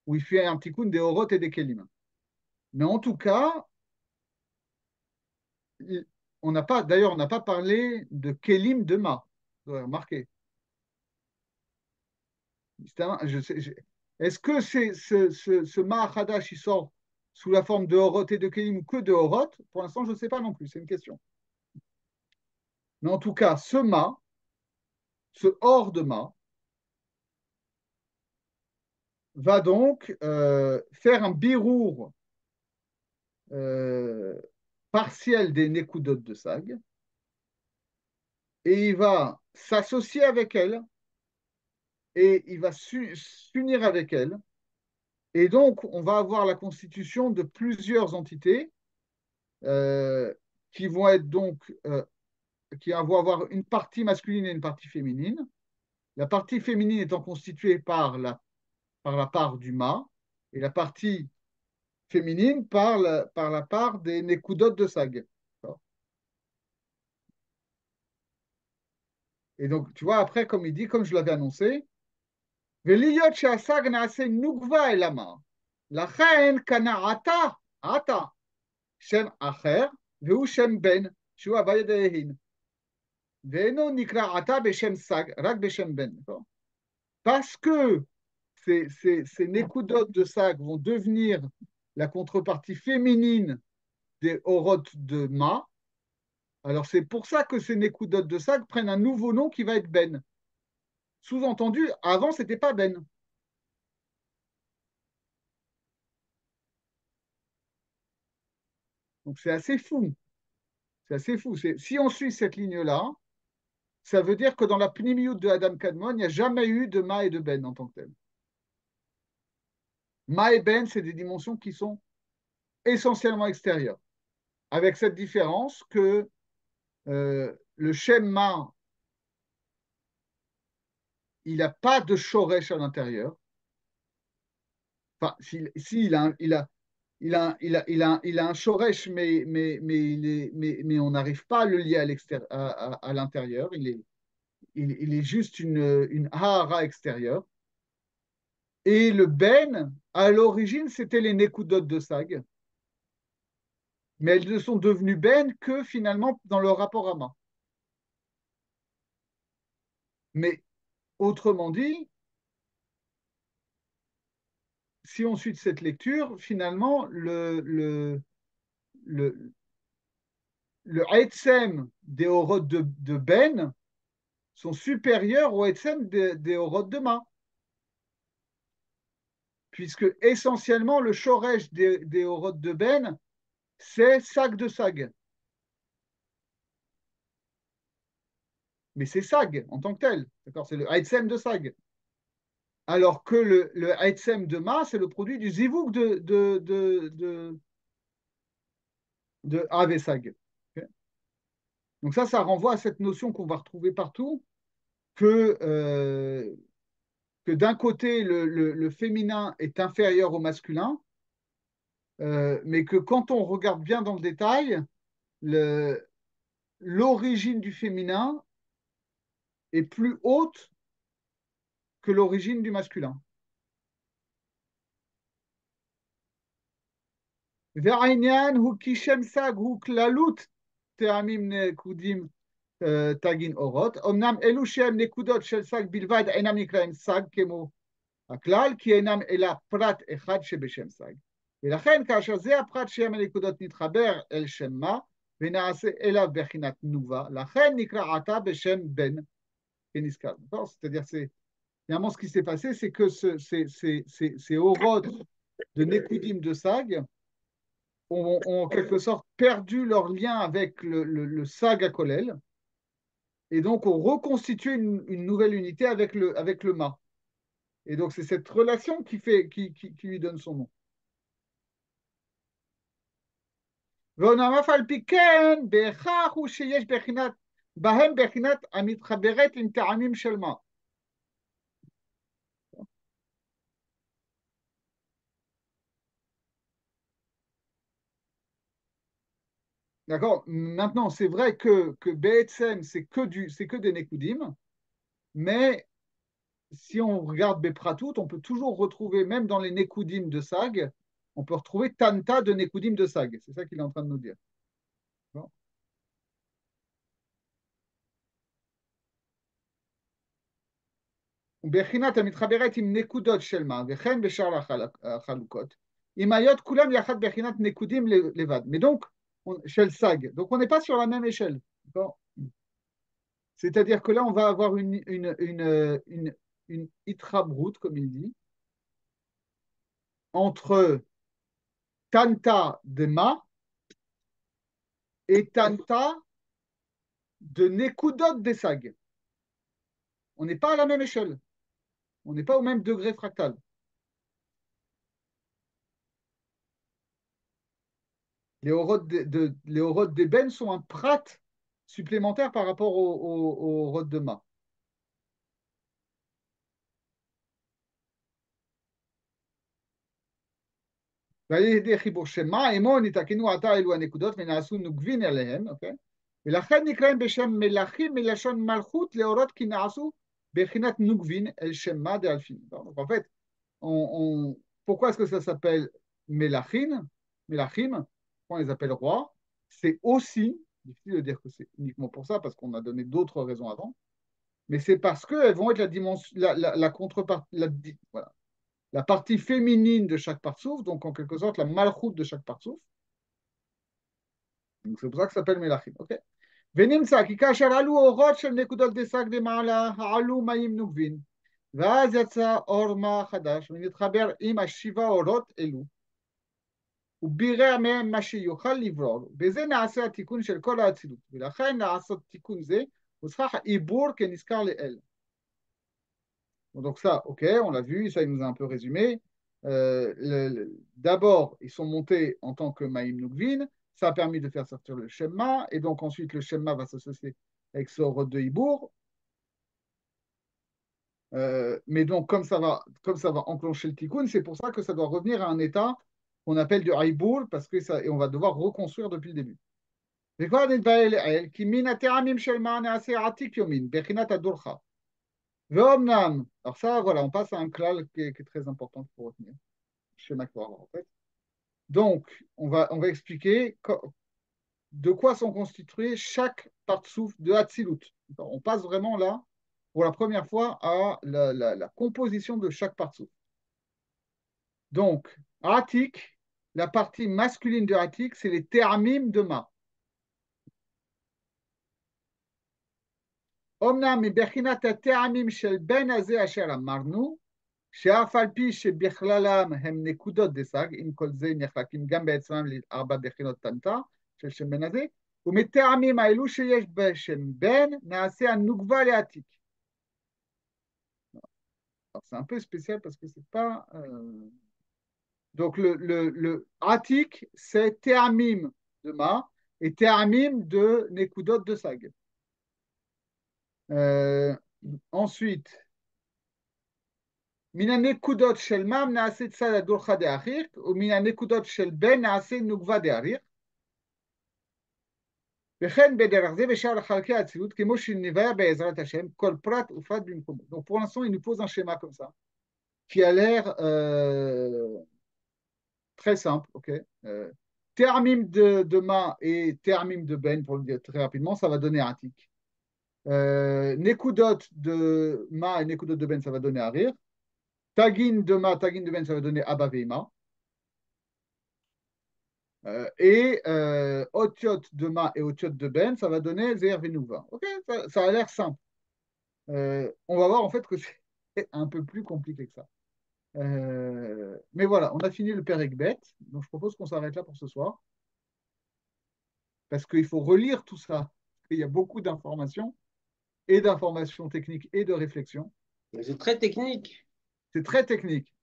ou il fait un tikkun des Horot et des Kelim. Mais en tout cas, on n'a pas, d'ailleurs, on n'a pas parlé de Kelim de Ma. Vous avez remarqué. Est-ce que ce Ma Hadash, il sort sous la forme de Horot et de Kelim ou que de Horot? Pour l'instant, je ne sais pas non plus, c'est une question. Mais en tout cas, ce Ma, ce hors de Ma, va donc faire un birour euh, partiel des Nekudot de Sag et il va s'associer avec elle et il va s'unir avec elle. Et donc, on va avoir la constitution de plusieurs entités euh, qui vont être donc, qui vont avoir une partie masculine et une partie féminine. La partie féminine étant constituée par la part du mât et la partie féminine par la part des Nekudot de Sag. Et donc, tu vois, après, comme il dit, comme je l'avais annoncé, ולהיות שהסג נעשה נוגבה אל המה. לכן קנה עתה, שם אחר, והוא שם בן, שהוא הוויה דהין. ואינו נקרא עתה בשם סג, רק בשם בן. Parce que ces nécoudotes de sag vont devenir la contrepartie féminine des orotes de ma, alors c'est pour ça que ces nécoudotes de sag prennent un nouveau nom qui va être ben. Sous-entendu, avant, c'était pas ben. Donc c'est assez fou. C'est assez fou. Si on suit cette ligne-là, ça veut dire que dans la pnimiout de Adam Kadmon, il n'y a jamais eu de Ma et de Ben en tant que tel. Ma et Ben, c'est des dimensions qui sont essentiellement extérieures. Avec cette différence que le Shem Ma, il n'a pas de Shoresh à l'intérieur. Enfin, il a, il a, il a, il a, il a, il a un Shoresh, mais on n'arrive pas à le lier à l'intérieur. Il est juste une Hahara extérieure. Et le Ben, à l'origine, c'était les Nekudot de Sag. Mais elles ne sont devenues Ben que finalement dans leur rapport à Ma. Mais autrement dit, si on suit cette lecture, finalement, le, le Haetzem des Horod de Ben sont supérieurs au Haetzem des Horod de Ma. Puisque essentiellement, le Shoresh des Horod de Ben, c'est Sag de Sag. Mais c'est Sag en tant que tel. D'accord. C'est le Haetzem de Sag. Alors que le Haetzem de Ma, c'est le produit du Zivouk de Avesag. Okay. Donc ça renvoie à cette notion qu'on va retrouver partout, que, que d'un côté, le féminin est inférieur au masculin, mais que quand on regarde bien dans le détail, l'origine du féminin est plus haute que l'origine du masculin. והעניין הוא כי שם סג הוא כללות טעמים נקודים תגין אורות. אמנם אלו שהם נקודות של סג בלבד אינם נקראים סג כמו הכלל, כי אינם אלא פרט אחד שבשם סג. ולכן כאשר זה הפרט שם הנקודות נתחבר אל שם מה, ונעשה אליו בחינת תנובה, לכן נקרא עתה בשם בן כנזכר. C'est-à-dire, finalement, ce qui s'est passé, c'est que ces orotes de Nekudim de Sag ont en quelque sorte perdu leur lien avec le Sag à Kolel. Et donc, on reconstitue une nouvelle unité avec le mât. Et donc, c'est cette relation qui lui donne son nom. ואומנם אף על פי כן, בהכרח הוא שיש בהם בחינת המתחברת עם טעמים של מה. D'accord. Maintenant, c'est vrai que BSM, c'est que des Nekoudim, mais si on regarde Bepratout, on peut toujours retrouver, même dans les Nekoudim de Sag, on peut retrouver Tanta de Nekoudim de Sag. C'est ça qu'il est en train de nous dire. Bon. בחינת המתחברת עם נקודות של מה, וכן בשאר החלוקות, עם היות כולם יחד בחינת נקודים לבד. Mais donc, של סג. Donc, on n'est pas sur la même échelle. C'est-à-dire que là, on va avoir une itrabrut, comme il dit, entre Tanta de Ma et Tanta de Nekudot des Sag. On n'est pas à la même échelle. On n'est pas au même degré fractal. Les orodes d'ébène sont un prat supplémentaire par rapport aux orodes de Ma. וידי חיבור שמה עמו נתקנו עתה אלו הנקודות ונעשו נוגבין עליהם, אוקיי? ולכן נקראים בשם מלכים מלשון מלכות להורות כי נעשו בחינת נוגבין אל שמה דאלפין. Donc en fait, pourquoi est-ce que ça s'appelle Mélachim, Mélachim, pourquoi on les appelle rois? C'est aussi, difficile de dire que c'est uniquement pour ça, parce qu'on a donné d'autres raisons avant, mais c'est parce qu'elles vont être la dimension, la contrepartie, voilà, la partie féminine de chaque partsouf, donc en quelque sorte la malchoute de chaque partsouf. Donc c'est pour ça que ça s'appelle Melachim. Okay. ונמצא כי כאשר עלו אורות של נקודות דסק דמעלה, עלו מים נוגבין, ואז יצא אור מה חדש ונתחבר עם השבעה אורות אלו, ובירר מהם מה שיוכל לברור, בזה נעשה התיקון של כל האצילות, ולכן לעשות תיקון זה, וצריך עיבור כנזכר לאל. Donc ça, ok, on l'a vu, ça il nous a un peu résumé. D'abord, ils sont montés en tant que Maïm Nukvin, ça a permis de faire sortir le Shemma, et donc ensuite le Shemma va s'associer avec ce Rod de Hibour. Mais donc, comme ça va enclencher le Tikkun, c'est pour ça que ça doit revenir à un état qu'on appelle du Hibour, parce que ça, et on va devoir reconstruire depuis le début. Alors ça, voilà, on passe à un klal qui est très important pour retenir. Schéma qu'il en fait. Donc, on va expliquer de quoi sont constitués chaque partsouf de Hatzilut. On passe vraiment là, pour la première fois, à la composition de chaque partsouf. Donc, Atik, la partie masculine de Atik, c'est les termim de Ma. אמנם מבחינת הטעמים של בן הזה אשר אמרנו, שאף על פי שבכללם הם נקודות דסג, עם כל זה נחלקים גם בעצמם לארבע בחינות טנטה של שם בן הזה, ומטעמים האלו שיש בשם בן, נעשה הנוגבה לעתיק. C'est un peu spécial parce que c'est pas. Donc le Atik, c'est Théamim de Ma et Théamim de Nekudot de Sag. Ensuite, מן הנקודות של מם נעשה צד הדורכה דאחיך, ומן הנקודות של בן נעשה נוגבה דאריך. וכן בדרך זה בשאר חלקי האצילות, כמו שנבהר בעזרת השם, כל פרט ופרט במקומו. Donc pour l'instant, il nous pose un schéma comme ça, qui a l'air très simple, ok. Termim de Ma et termim de Ben, pour le dire très rapidement, ça va donner Atik. Nekudot de Ma et Nekudot de Ben, ça va donner Arir. Tagin de Ma, Tagin de Ben, ça va donner Abba Veima. Et Otiot de Ma et Otiot de Ben, ça va donner Zeher Venouva. Ok, ça a l'air simple. On va voir en fait que c'est un peu plus compliqué que ça. Mais voilà, on a fini le Perek Bet, donc je propose qu'on s'arrête là pour ce soir, parce qu'il faut relire tout ça. Il y a beaucoup d'informations et d'information technique et de réflexion. C'est très technique. C'est très technique.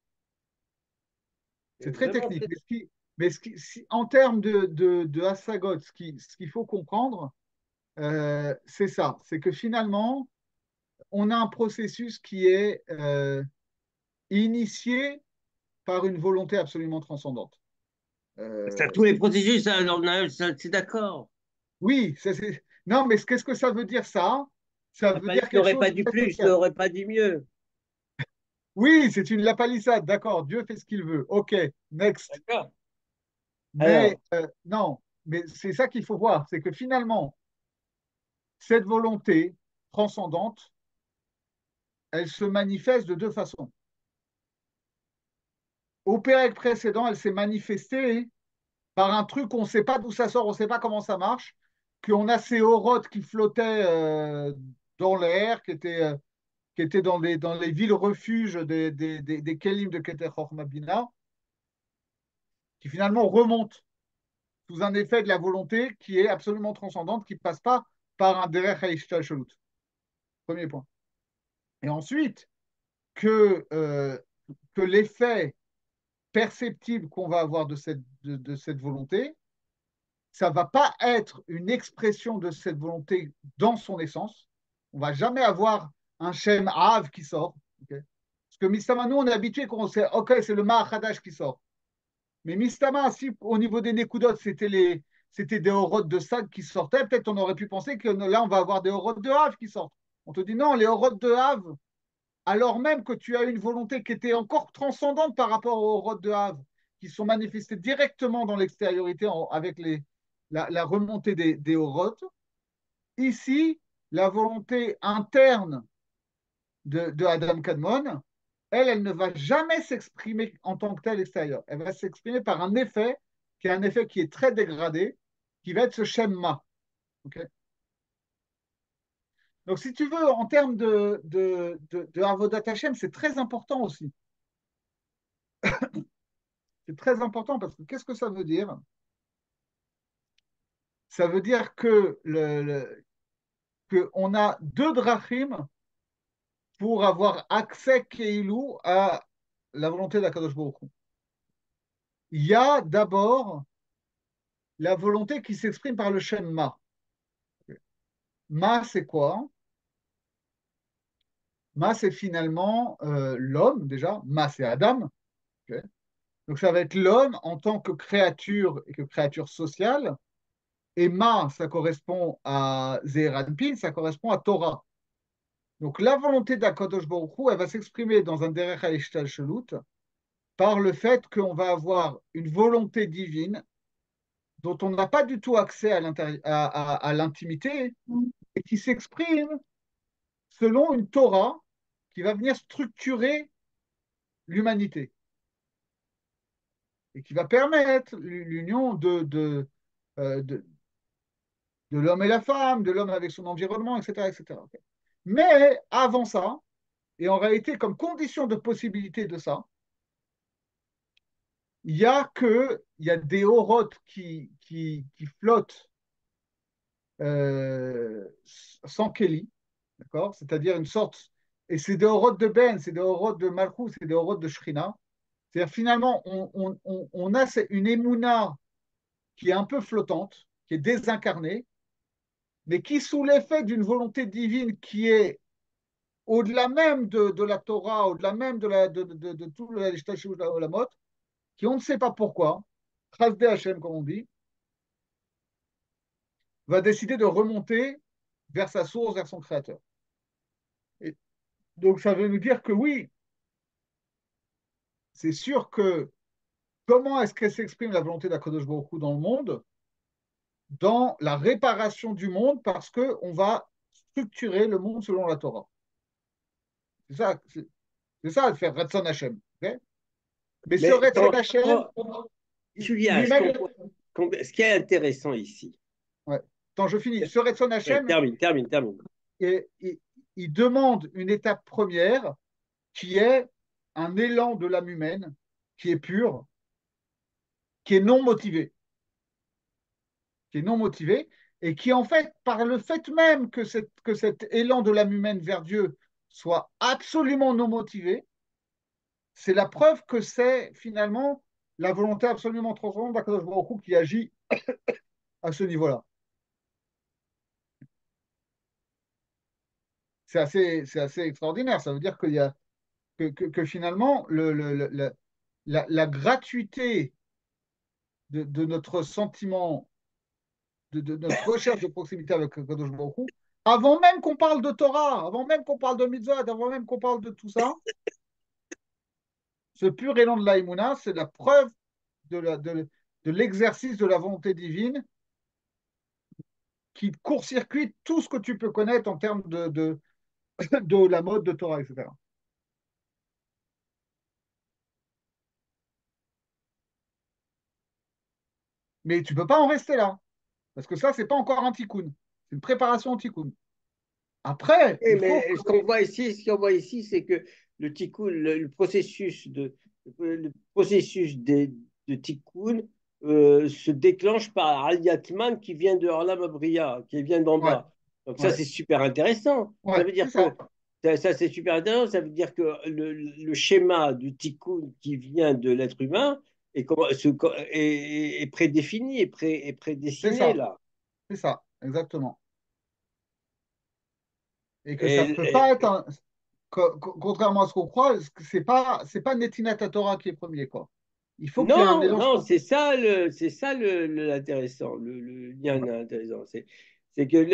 C'est C'est très vraiment technique. très. En termes de Hasagot, ce qu'il faut comprendre, c'est ça. C'est que finalement, on a un processus qui est initié par une volonté absolument transcendante. Ça, Euh, tous les processus, ça, c'est d'accord. oui, non, mais qu'est-ce que ça veut dire ça? Ça Ah, veut pas- dire Je quelque n'aurais chose pas de dit très plus, je spécial. n'aurais pas dit mieux. Oui, c'est une lapalissade, d'accord, Dieu fait ce qu'il veut. OK, next. D'accord. Mais Alors, non, mais c'est ça qu'il faut voir, c'est que finalement, cette volonté transcendante, elle se manifeste de deux façons. Au Pérec précédent, elle s'est manifestée par un truc, on ne sait pas d'où ça sort, on ne sait pas comment ça marche, qu'on a ces orodes qui flottaient dans l'air, qui étaient dans les villes refuges des Kélim de Keter Mabina, qui finalement remontent sous un effet de la volonté qui est absolument transcendante, qui ne passe pas par un Derech Haishtalshalut. Premier point. Et ensuite, que l'effet perceptible qu'on va avoir de cette volonté, ça ne va pas être une expression de cette volonté dans son essence. On ne va jamais avoir un Shem Av qui sort. Okay. Parce que Mistama, nous, on est habitué qu'on sait, OK, c'est le Mahadash qui sort. Mais Mistama, si au niveau des Nekudot, c'était des horodes de Sag qui sortaient, peut-être on aurait pu penser que là, on va avoir des horodes de Hav qui sortent. On te dit non, les horodes de Hav, alors même que tu as une volonté qui était encore transcendante par rapport aux horodes de Hav, qui sont manifestées directement dans l'extériorité avec la remontée des horodes. Ici, la volonté interne de Adam Kadmon, elle ne va jamais s'exprimer en tant que telle extérieure. Elle va s'exprimer par un effet qui est un effet qui est très dégradé, qui va être ce schéma. Okay. Donc, si tu veux, en termes de Avodat Hashem, c'est très important aussi. C'est très important parce que qu'est-ce que ça veut dire? Ça veut dire que on a deux drachim pour avoir accès keilou à la volonté d'Akadosh Baruch Hu. Il y a d'abord la volonté qui s'exprime par le shem ma. Ma, c'est quoi? Ma, c'est finalement l'homme, déjà. Ma, c'est Adam. Okay. Donc, ça va être l'homme en tant que créature et que créature sociale. Et Ma, ça correspond à Zeranpin, ça correspond à Torah. Donc, la volonté d'Akadosh Baruch Hu, elle va s'exprimer dans un Derech HaEshtalshelut par le fait qu'on va avoir une volonté divine dont on n'a pas du tout accès à l'intimité et qui s'exprime selon une Torah qui va venir structurer l'humanité et qui va permettre l'union de l'homme et la femme, de l'homme avec son environnement, etc. etc. Mais avant ça, et en réalité comme condition de possibilité de ça, il y a des orotes qui flottent sans Kelly, d'accord? C'est-à-dire une sorte, et c'est des orotes de Ben, c'est des orotes de Malchus, c'est des orotes de Shrina. C'est-à-dire finalement, on a une émouna qui est un peu flottante, qui est désincarnée, mais qui, sous l'effet d'une volonté divine qui est au-delà même de la Torah, au-delà même de tout le Olamot, qui on ne sait pas pourquoi, Chasdé Hashem, comme on dit, va décider de remonter vers sa source, vers son créateur. Et donc ça veut nous dire que oui, c'est sûr que comment est-ce qu'elle s'exprime la volonté d'Akadosh Baruch Hu dans le monde? Dans la réparation du monde parce qu'on va structurer le monde selon la Torah. C'est ça de faire Ratzon Hashem. Okay. Mais ce Mais Ratzon Hashem, Julien, lui-même, ce qui est intéressant ici, ouais. Quand je finis, ce Ratzon ouais, Hashem, termine. et, il demande une étape première qui est un élan de l'âme humaine qui est pur, qui est non motivé, qui est non motivé. et qui en fait, par le fait même que cet élan de l'âme humaine vers Dieu soit absolument non motivé, c'est la preuve que c'est finalement la volonté absolument transcendante d'Akadosh Baruch Hu qui agit à ce niveau-là. C'est assez extraordinaire. Ça veut dire qu'il y a, que finalement, la gratuité de notre sentiment, de notre recherche de proximité avec Kadosh Baruch Hu, avant même qu'on parle de Torah, avant même qu'on parle de mitzvot, avant même qu'on parle de tout ça, ce pur élan de l'Aïmouna, c'est la preuve de l'exercice de la volonté divine qui court-circuite tout ce que tu peux connaître en termes de la mode de Torah, etc. Mais tu ne peux pas en rester là, parce que ça, c'est pas encore un tikkun. C'est une préparation au tikkun. Après, Oui, il faut mais que. ce qu'on voit ici, c'est que le tikkun, le processus de tikkun se déclenche par Al-Yatman qui vient de Olam Abriya, qui vient d'en Ouais, bas. Donc ça, ouais, c'est super intéressant. Ça ouais, veut c'est dire ça. que c'est super intéressant. Ça veut dire que le schéma du tikkun qui vient de l'être humain est prédéfini, est C'est prédestiné ça. là. C'est ça, exactement. Et que ça ne peut pas Et, être contrairement à ce qu'on croit, c'est pas Netinat Torah qui est premier, quoi. Il faut qu'il y ait un non, mélange non, complet. c'est ça l'intéressant, le lien intéressant. C'est que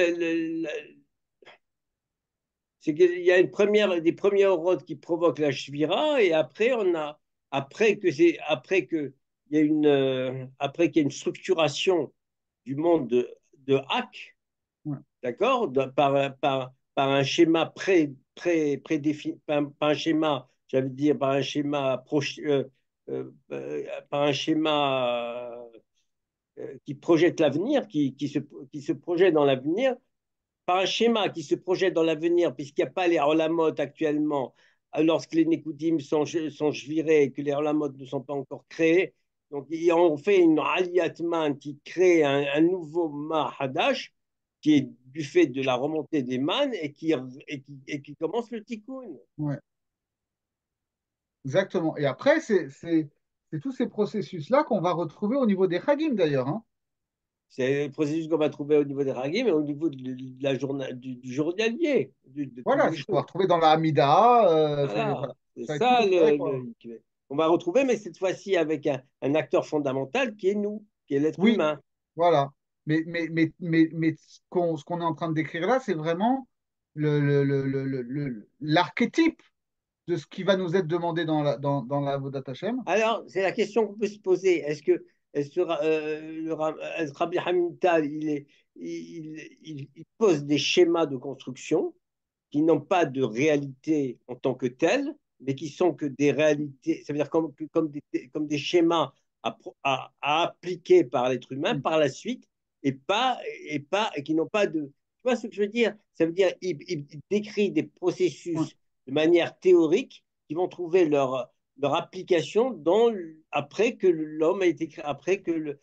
c'est qu'il y a des premières orodes qui provoquent la shvira et après après que il y a après qu'il y a une structuration du monde de Hak, Ouais, d'accord, par un schéma prédéfini, par un schéma, j'allais dire par un schéma par un schéma qui projette l'avenir, qui se projette dans l'avenir, par un schéma qui se projette dans l'avenir, puisqu'il n'y a pas les Olamot actuellement, lorsque les Nekoudim sont virés et que les Olamot ne sont pas encore créés. Donc, on fait une Aliyatman qui crée un nouveau Mahadash, qui est du fait de la remontée des man et qui commence le tikkun. ouais, exactement. Et après, c'est tous ces processus-là qu'on va retrouver au niveau des Chagim, d'ailleurs, hein. C'est le processus qu'on va trouver au niveau des ragim et au niveau de la journée, du journalier, de tous Voilà, les c'est ce qu'on va jours. retrouver dans la Hamida. Voilà, Voilà. c'est Ça va être tout ça pareil, quoi. on va retrouver, mais cette fois-ci avec un acteur fondamental qui est nous, qui est l'être Oui, humain. voilà. Mais ce qu'on est en train de décrire là, c'est vraiment l'archétype de ce qui va nous être demandé dans la Vodat Hashem. Alors, c'est la question qu'on peut se poser. Est-ce que Rabbi Hamilton, il pose des schémas de construction qui n'ont pas de réalité en tant que telle, mais qui sont que des réalités, ça veut dire comme des schémas à appliquer par l'être humain Mm. par la suite et qui n'ont pas de. Tu vois ce que je veux dire? Ça veut dire il décrit des Ouais. processus de manière théorique qui vont trouver leur application après que l'homme a été créé, après le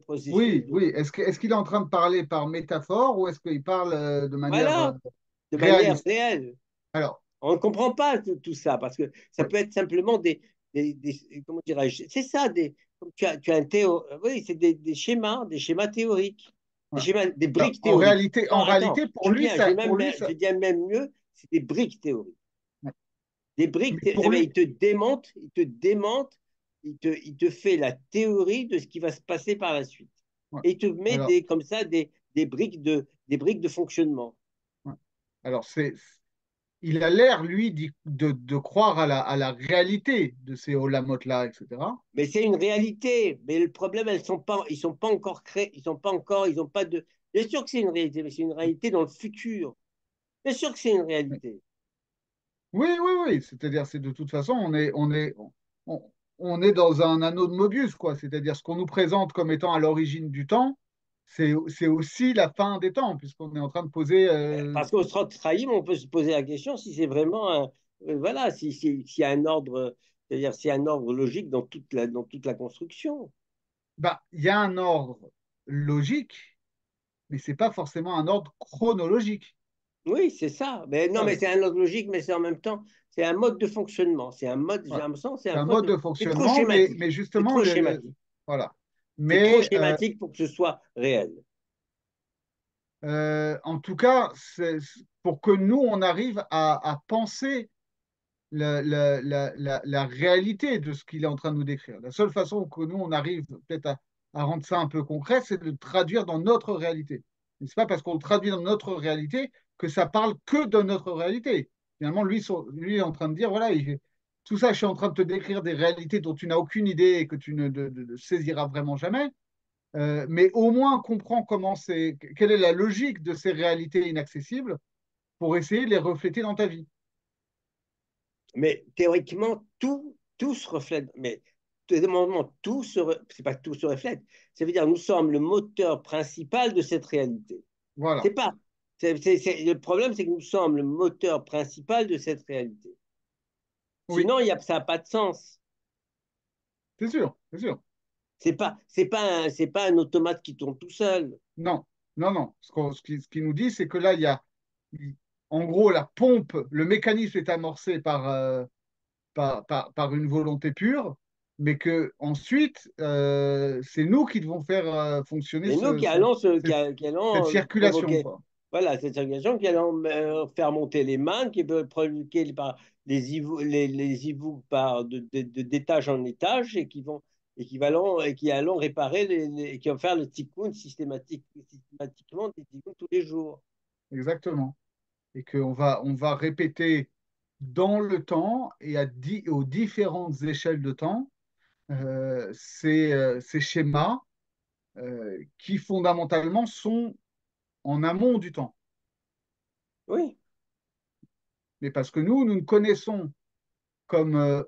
processus Oui, de. oui. Est-ce qu'il est en train de parler par métaphore ou est-ce qu'il parle de manière Voilà, de manière réaliste? réelle. Alors, On ne comprend pas tout ça parce que ça oui, peut être simplement comment dirais-je, c'est ça, comme tu as oui, c'est des schémas théoriques, ouais. des Alors, briques théoriques. Non, en attends, réalité, pour lui, je ça, vais dire même mieux, c'est des briques théoriques. ouais. Des Mais briques, pour il lui, te démente, il te fait la théorie de ce qui va se passer par la suite. ouais. Et il te met Alors, comme ça des briques de fonctionnement. ouais. Alors il a l'air, lui, de croire à la réalité de ces Olamot-là, etc. Mais c'est une réalité. Mais le problème, ils sont pas encore créés, ils sont pas encore, ils ont pas de. Bien sûr que c'est une réalité, mais c'est une réalité dans le futur. Bien sûr que c'est une réalité. Oui, oui, oui. C'est-à-dire, c'est de toute façon, on est dans un anneau de Mobius, quoi. C'est-à-dire, ce qu'on nous présente comme étant à l'origine du temps, c'est aussi la fin des temps, puisqu'on est en train de poser. Parce qu'au Srot Trahim, on peut se poser la question si c'est vraiment un. Voilà, s'il y a un ordre, c'est-à-dire s'il y a un ordre logique dans toute la construction. Bah, il y a un ordre. logique, mais c'est pas forcément un ordre chronologique. Oui, c'est ça. Mais non, Ah mais oui, c'est un ordre logique, mais c'est en même temps, c'est un mode de fonctionnement. C'est un mode, j'ai voilà. l'impression, c'est C'est un un mode mode de... de C'est trop fonctionnement, mais schématique. C'est justement, trop schématique. voilà. C'est trop Mais schématique pour que ce soit réel. en tout cas, pour que nous, on arrive à penser la réalité de ce qu'il est en train de nous décrire. La seule façon que nous, on arrive peut-être à rendre ça un peu concret, c'est de le traduire dans notre réalité. Mais ce n'est pas parce qu'on le traduit dans notre réalité que ça parle que de notre réalité. Finalement, lui est en train de dire, voilà, tout ça, je suis en train de te décrire des réalités dont tu n'as aucune idée et que tu ne saisiras vraiment jamais. Mais au moins comprends quelle est la logique de ces réalités inaccessibles pour essayer de les refléter dans ta vie. Mais théoriquement, tout se reflète. Mais théoriquement, c'est pas que tout se reflète. Ça veut dire nous sommes le moteur principal de cette réalité. Voilà. C'est pas. Le problème, c'est que nous sommes le moteur principal de cette réalité. Oui, Sinon, ça n'a pas de sens. c'est sûr, c'est sûr. C'est pas un automate qui tourne tout seul. Non, non, non. Ce qu'il nous dit, c'est que là, en gros, la pompe, le mécanisme est amorcé par une volonté pure, mais que ensuite, c'est nous qui devons faire fonctionner Et nous qui allons, qui cette allons circulation, provoquer, quoi. voilà, cette circulation, qui allons faire monter les mannes, qui peut provoquer par les ivous d'étage en étage et qui allons réparer, qui vont faire le tikkun systématiquement des tikkun tous les jours. Exactement. Et on va répéter dans le temps et aux différentes échelles de temps ces schémas qui fondamentalement sont en amont du temps. Oui. Mais parce que nous ne connaissons comme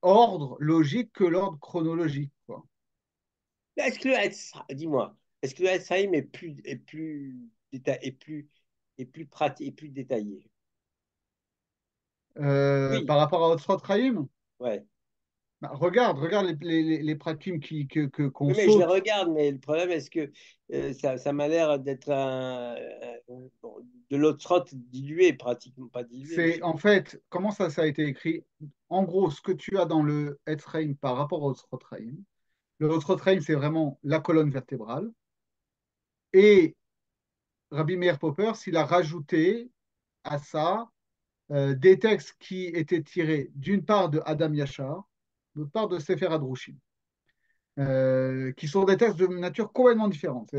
ordre logique que l'ordre chronologique, quoi. Est-ce que dis-moi, est-ce que le Alzheimer est plus pratique, est plus détaillé? Oui, Par rapport à Otzrot Chaim, ouais. bah, regarde les prakim qu'on Oui, mais je les saute. regarde, mais le problème, est-ce que ça m'a l'air d'être bon, de l'autre dilué, pratiquement pas dilué, mais je C'est sais en fait, comment ça a été écrit? En gros, ce que tu as dans le Etzraim par rapport au Otzrot Chaim, le Otzrot Chaim, c'est vraiment la colonne vertébrale. Et Rabbi Meir Popper, s'il a rajouté à ça des textes qui étaient tirés d'une part de Adam Yachar, d'autre part de Sefer Hadrushim, qui sont des textes de nature complètement différente.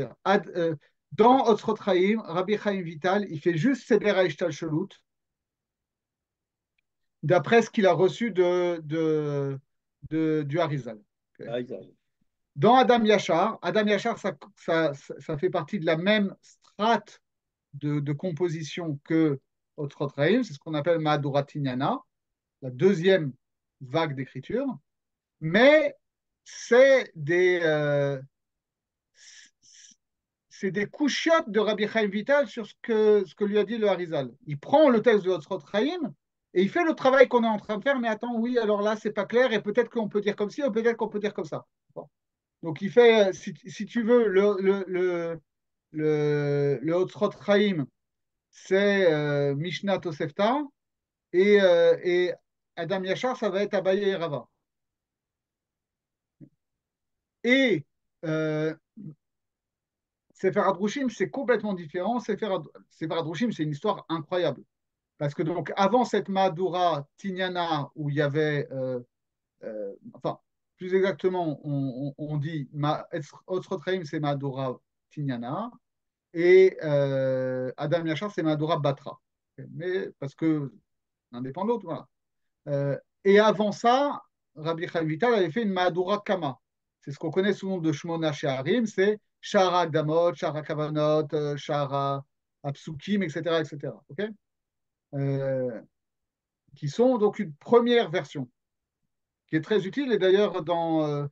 Dans Otzrot Chaim, Rabbi Chaim Vital, il fait juste Seder HaIshtal Shelut, d'après ce qu'il a reçu du Harizal. Okay. pas. Exact. Dans Adam Yachar ça fait partie de la même strate de composition que Otzrot Chaim, c'est ce qu'on appelle Mahadurat Tinyana, la deuxième vague d'écriture, mais c'est c'est des couchiottes de Rabbi Chaim Vital sur ce que lui a dit le Harizal. Il prend le texte de Otzrot Chaim et il fait le travail qu'on est en train de faire, mais attends, oui, alors là, c'est pas clair, et peut-être qu'on peut dire comme ci, ou peut-être qu'on peut dire comme ça. Bon. Donc il fait, si tu veux, le Otzrot Chaim, c'est Mishnah Tosefta, et Adam Yachar, ça va être Abaye et Rava. Et Sefer Hadrushim, c'est complètement différent. Sefer Hadrushim, c'est une histoire incroyable. Parce que donc, avant cette Mahadura Tignana, où il y avait, enfin, plus exactement, on dit Otzrotreim, c'est Mahadura Tignana, et Adam Yachar, c'est Mahadura Batra. Mais parce que l'un dépend de l'autre, voilà. Et avant ça, Rabbi Chaim Vital avait fait une Mahadura Kama. C'est ce qu'on connaît sous le nom de Shmona She'arim, c'est Shara Akdamot, Shara Kavanot, Shara Apsukim, etc., etc. Okay, qui sont donc une première version, qui est très utile. Et d'ailleurs, dans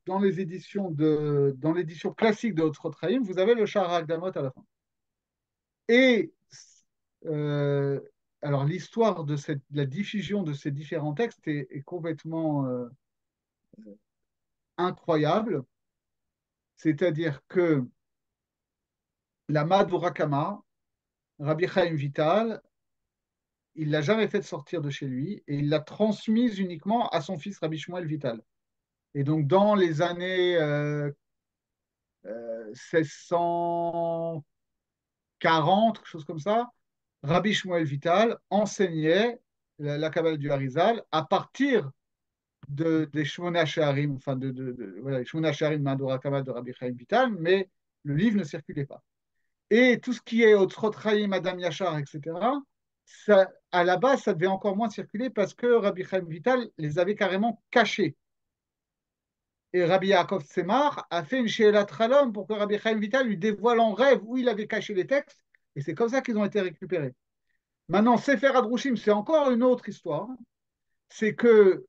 dans l'édition classique de Otzrot Chaim, vous avez le Shara Akdamot à la fin. Et euh, alors, l'histoire de la diffusion de ces différents textes est complètement incroyable. C'est-à-dire que la Madhura Kama, Rabbi Chaim Vital, il l'a jamais fait sortir de chez lui et il l'a transmise uniquement à son fils Rabbi Shmuel Vital. Et donc, dans les années 1640, quelque chose comme ça, Rabbi Shmuel Vital enseignait la Kabbale du Harizal à partir des Shmona Shearim, enfin voilà, les Shmona Shearim Madhura Kama de Rabbi Chaim Vital, mais le livre ne circulait pas. Et tout ce qui est Otzrot Chaim, Adam Yachar, etc., ça, à la base, ça devait encore moins circuler parce que Rabbi Chaim Vital les avait carrément cachés. Et Rabbi Yaakov Tzemach a fait une Sheelat Chalom pour que Rabbi Chaim Vital lui dévoile en rêve où il avait caché les textes. Et c'est comme ça qu'ils ont été récupérés. Maintenant, Sefer Hadrushim, c'est encore une autre histoire. C'est que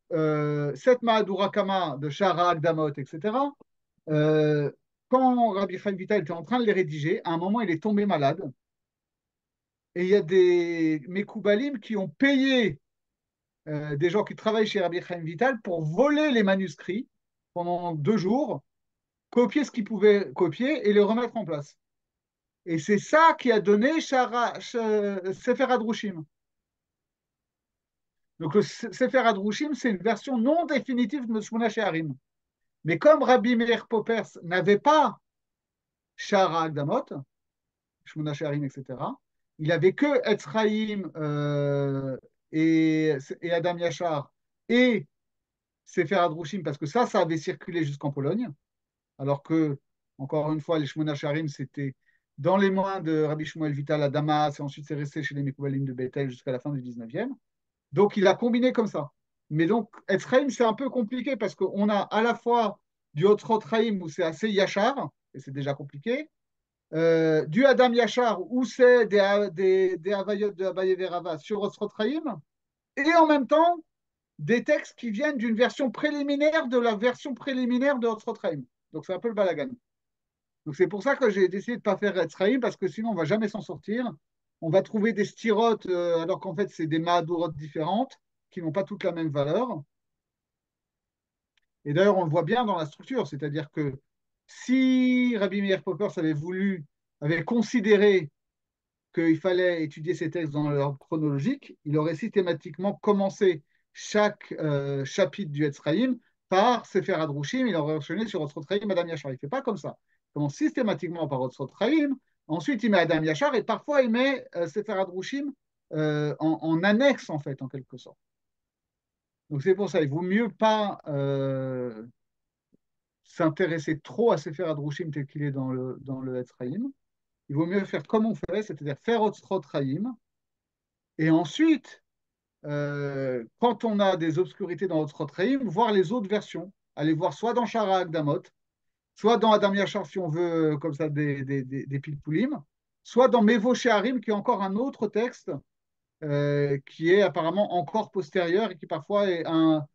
cette Mahadura Kama de Shara Akdamot, etc., euh, quand Rabbi Chaim Vital était en train de les rédiger, à un moment, il est tombé malade. Et il y a des Mekoubalim qui ont payé des gens qui travaillent chez Rabbi Chaim Vital pour voler les manuscrits pendant 2 jours, copier ce qu'ils pouvaient copier et les remettre en place. Et c'est ça qui a donné Sefer Hadrushim. Donc le Sefer Hadrushim, c'est une version non définitive de Shmona Shearim. Mais comme Rabbi Meir Popers n'avait pas Shara Agdamot, Shmona Shearim, etc., il avait que Etzraïm et Adam Yachar et Sefer Hadrushim, parce que ça avait circulé jusqu'en Pologne, alors que, encore une fois, les Shmona Shearim, c'était dans les mains de Rabbi Shmuel Vital à Damas, et ensuite c'est resté chez les Mekoubalim de Bethel jusqu'à la fin du 19e. Donc il a combiné comme ça. Mais donc, Etzraïm, c'est un peu compliqué parce qu'on a à la fois du Hotzrot Chaim où c'est assez Yachar, et c'est déjà compliqué, du Adam Yachar où c'est des Havayot de Abaye Verava sur Hotzrot Chaim, et en même temps des textes qui viennent d'une version préliminaire de la version préliminaire de Hotzrot Chaim. Donc c'est un peu le balagan. Donc c'est pour ça que j'ai décidé de ne pas faire Etzraïm parce que sinon on ne va jamais s'en sortir. On va trouver des styrotes alors qu'en fait c'est des mahadourotes différentes qui n'ont pas toutes la même valeur. Et d'ailleurs on le voit bien dans la structure, c'est-à-dire que si Rabbi Meir Poppers avait considéré qu'il fallait étudier ces textes dans l'ordre chronologique, il aurait systématiquement commencé chaque chapitre du Etzraïm par Sefer Hadrushim, il aurait enchaîné sur Otzrot Chaim, Madame Yachar. Il ne fait pas comme ça. Il commence systématiquement par Otzrot Chaim, ensuite il met Adam Yachar et parfois il met Sefer Hadrushim en annexe, en fait, en quelque sorte. Donc c'est pour ça, il vaut mieux pas s'intéresser trop à Sefer Hadrushim tel qu'il est dans le Etzraïm. Il vaut mieux faire comme on fait, c'est-à-dire faire Otzrot Chaim, et ensuite quand on a des obscurités dans notre Reim, voir les autres versions. Aller voir soit dans Shara Agdamot, soit dans Adam Yachar, si on veut, comme ça, des pilpoulim, soit dans Mevo Shearim, qui est encore un autre texte qui est apparemment encore postérieur et qui parfois enfin,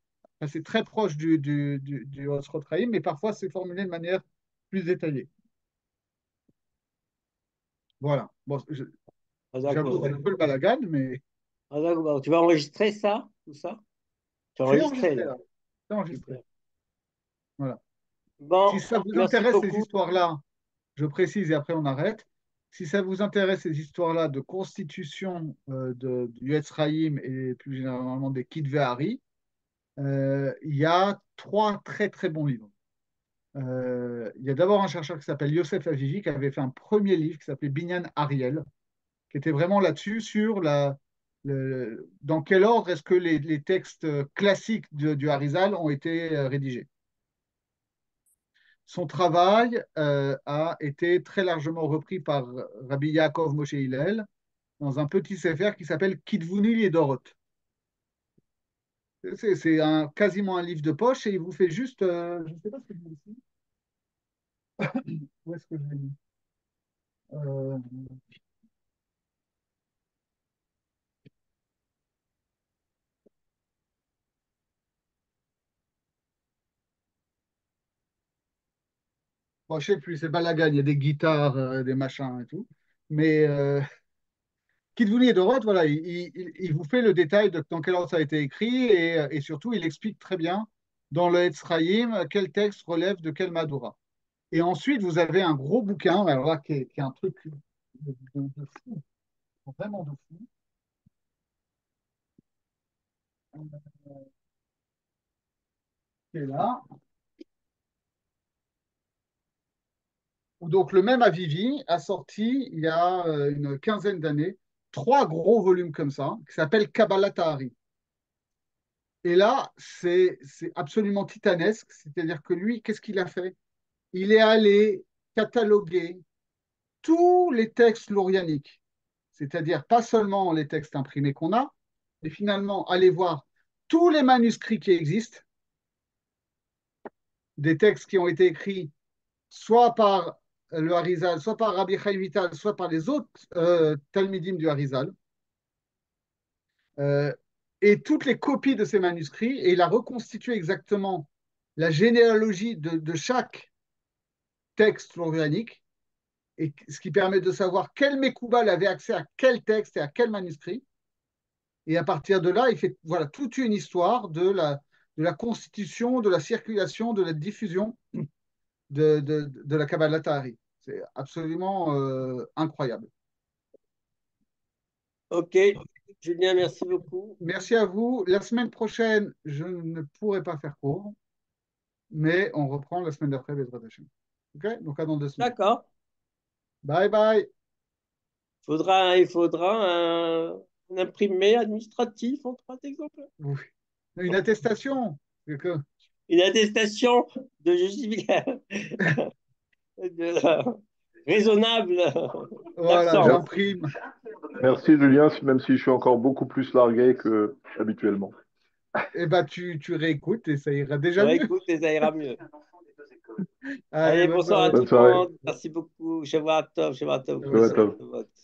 c'est très proche du Osrot Chaim, mais parfois c'est formulé de manière plus détaillée. Voilà. Bon, Ah, j'avoue, c'est d'accord. un peu le balagan, mais Ah, d'accord. Tu vas enregistrer ça, tout ça? Tu as c'est enregistré enregistré là. là. C'est enregistré. Super. Voilà. Si Bon, ça vous merci intéresse, ces beaucoup. histoires-là, je précise et après on arrête. Si ça vous intéresse, ces histoires-là de constitution du Etzraïm et plus généralement des Kitvei Hari, il y a 3 très très bons livres. Il y a d'abord un chercheur qui s'appelle Yosef Avivi qui avait fait un premier livre qui s'appelait Binyan Ariel, qui était vraiment là-dessus sur dans quel ordre est-ce que les textes classiques du Harizal ont été rédigés. Son travail a été très largement repris par Rabbi Yaakov Moshe Hillel dans un petit sefer qui s'appelle Kitvuni et Dorot. C'est quasiment un livre de poche et il vous fait juste, je ne sais pas ce que je dis ici. Où est-ce que je l'ai mis euh, bon, je ne sais plus, c'est balagan, il y a des guitares, des machins et tout. Mais Kitvuni et Dorot, voilà, il vous fait le détail de dans quel ordre ça a été écrit et surtout il explique très bien dans le Etzraïm quel texte relève de quel Madura. Et ensuite, vous avez un gros bouquin, alors là, qui est un truc de fou, vraiment de fou. Qui est là. Donc, le même Avivi a sorti, il y a une quinzaine d'années, trois gros volumes comme ça, qui s'appellent Kabbalah Tahari. Et là, c'est absolument titanesque. C'est-à-dire que lui, qu'est-ce qu'il a fait? Il est allé cataloguer tous les textes laurianiques, c'est-à-dire pas seulement les textes imprimés qu'on a, mais finalement aller voir tous les manuscrits qui existent, des textes qui ont été écrits soit par le Harizal, soit par Rabbi Chaim Vital, soit par les autres Talmidim du Harizal, euh, et toutes les copies de ces manuscrits, et il a reconstitué exactement la généalogie de chaque texte florianique, et ce qui permet de savoir quel Mekoubal avait accès à quel texte et à quel manuscrit. Et à partir de là, il fait voilà, toute une histoire de la constitution, de la circulation, de la diffusion de la Kabbalah Tahari. C'est absolument incroyable. Ok, Julien, merci beaucoup. Merci à vous. La semaine prochaine, je ne pourrai pas faire court, mais on reprend la semaine d'après, Bezrat Hashem. Ok? Donc à dans 2 semaines. D'accord. Bye bye. Il faudra un imprimé administratif en 3 exemplaires. Oui. Une attestation. Une attestation de justification de, raisonnable Voilà, d'absence. j'imprime. Merci Julien, même si je suis encore beaucoup plus largué que habituellement. Et bah tu réécoutes et ça ira déjà Ouais, mieux. écoute, et ça ira mieux. Allez, Allez, bonne bonsoir à soirée. tout Bonne le soirée. monde. Merci beaucoup. Shabbat Tov, Shabbat Tov, Shabbat Shabbat shalom. Tov. Shabbat Tov.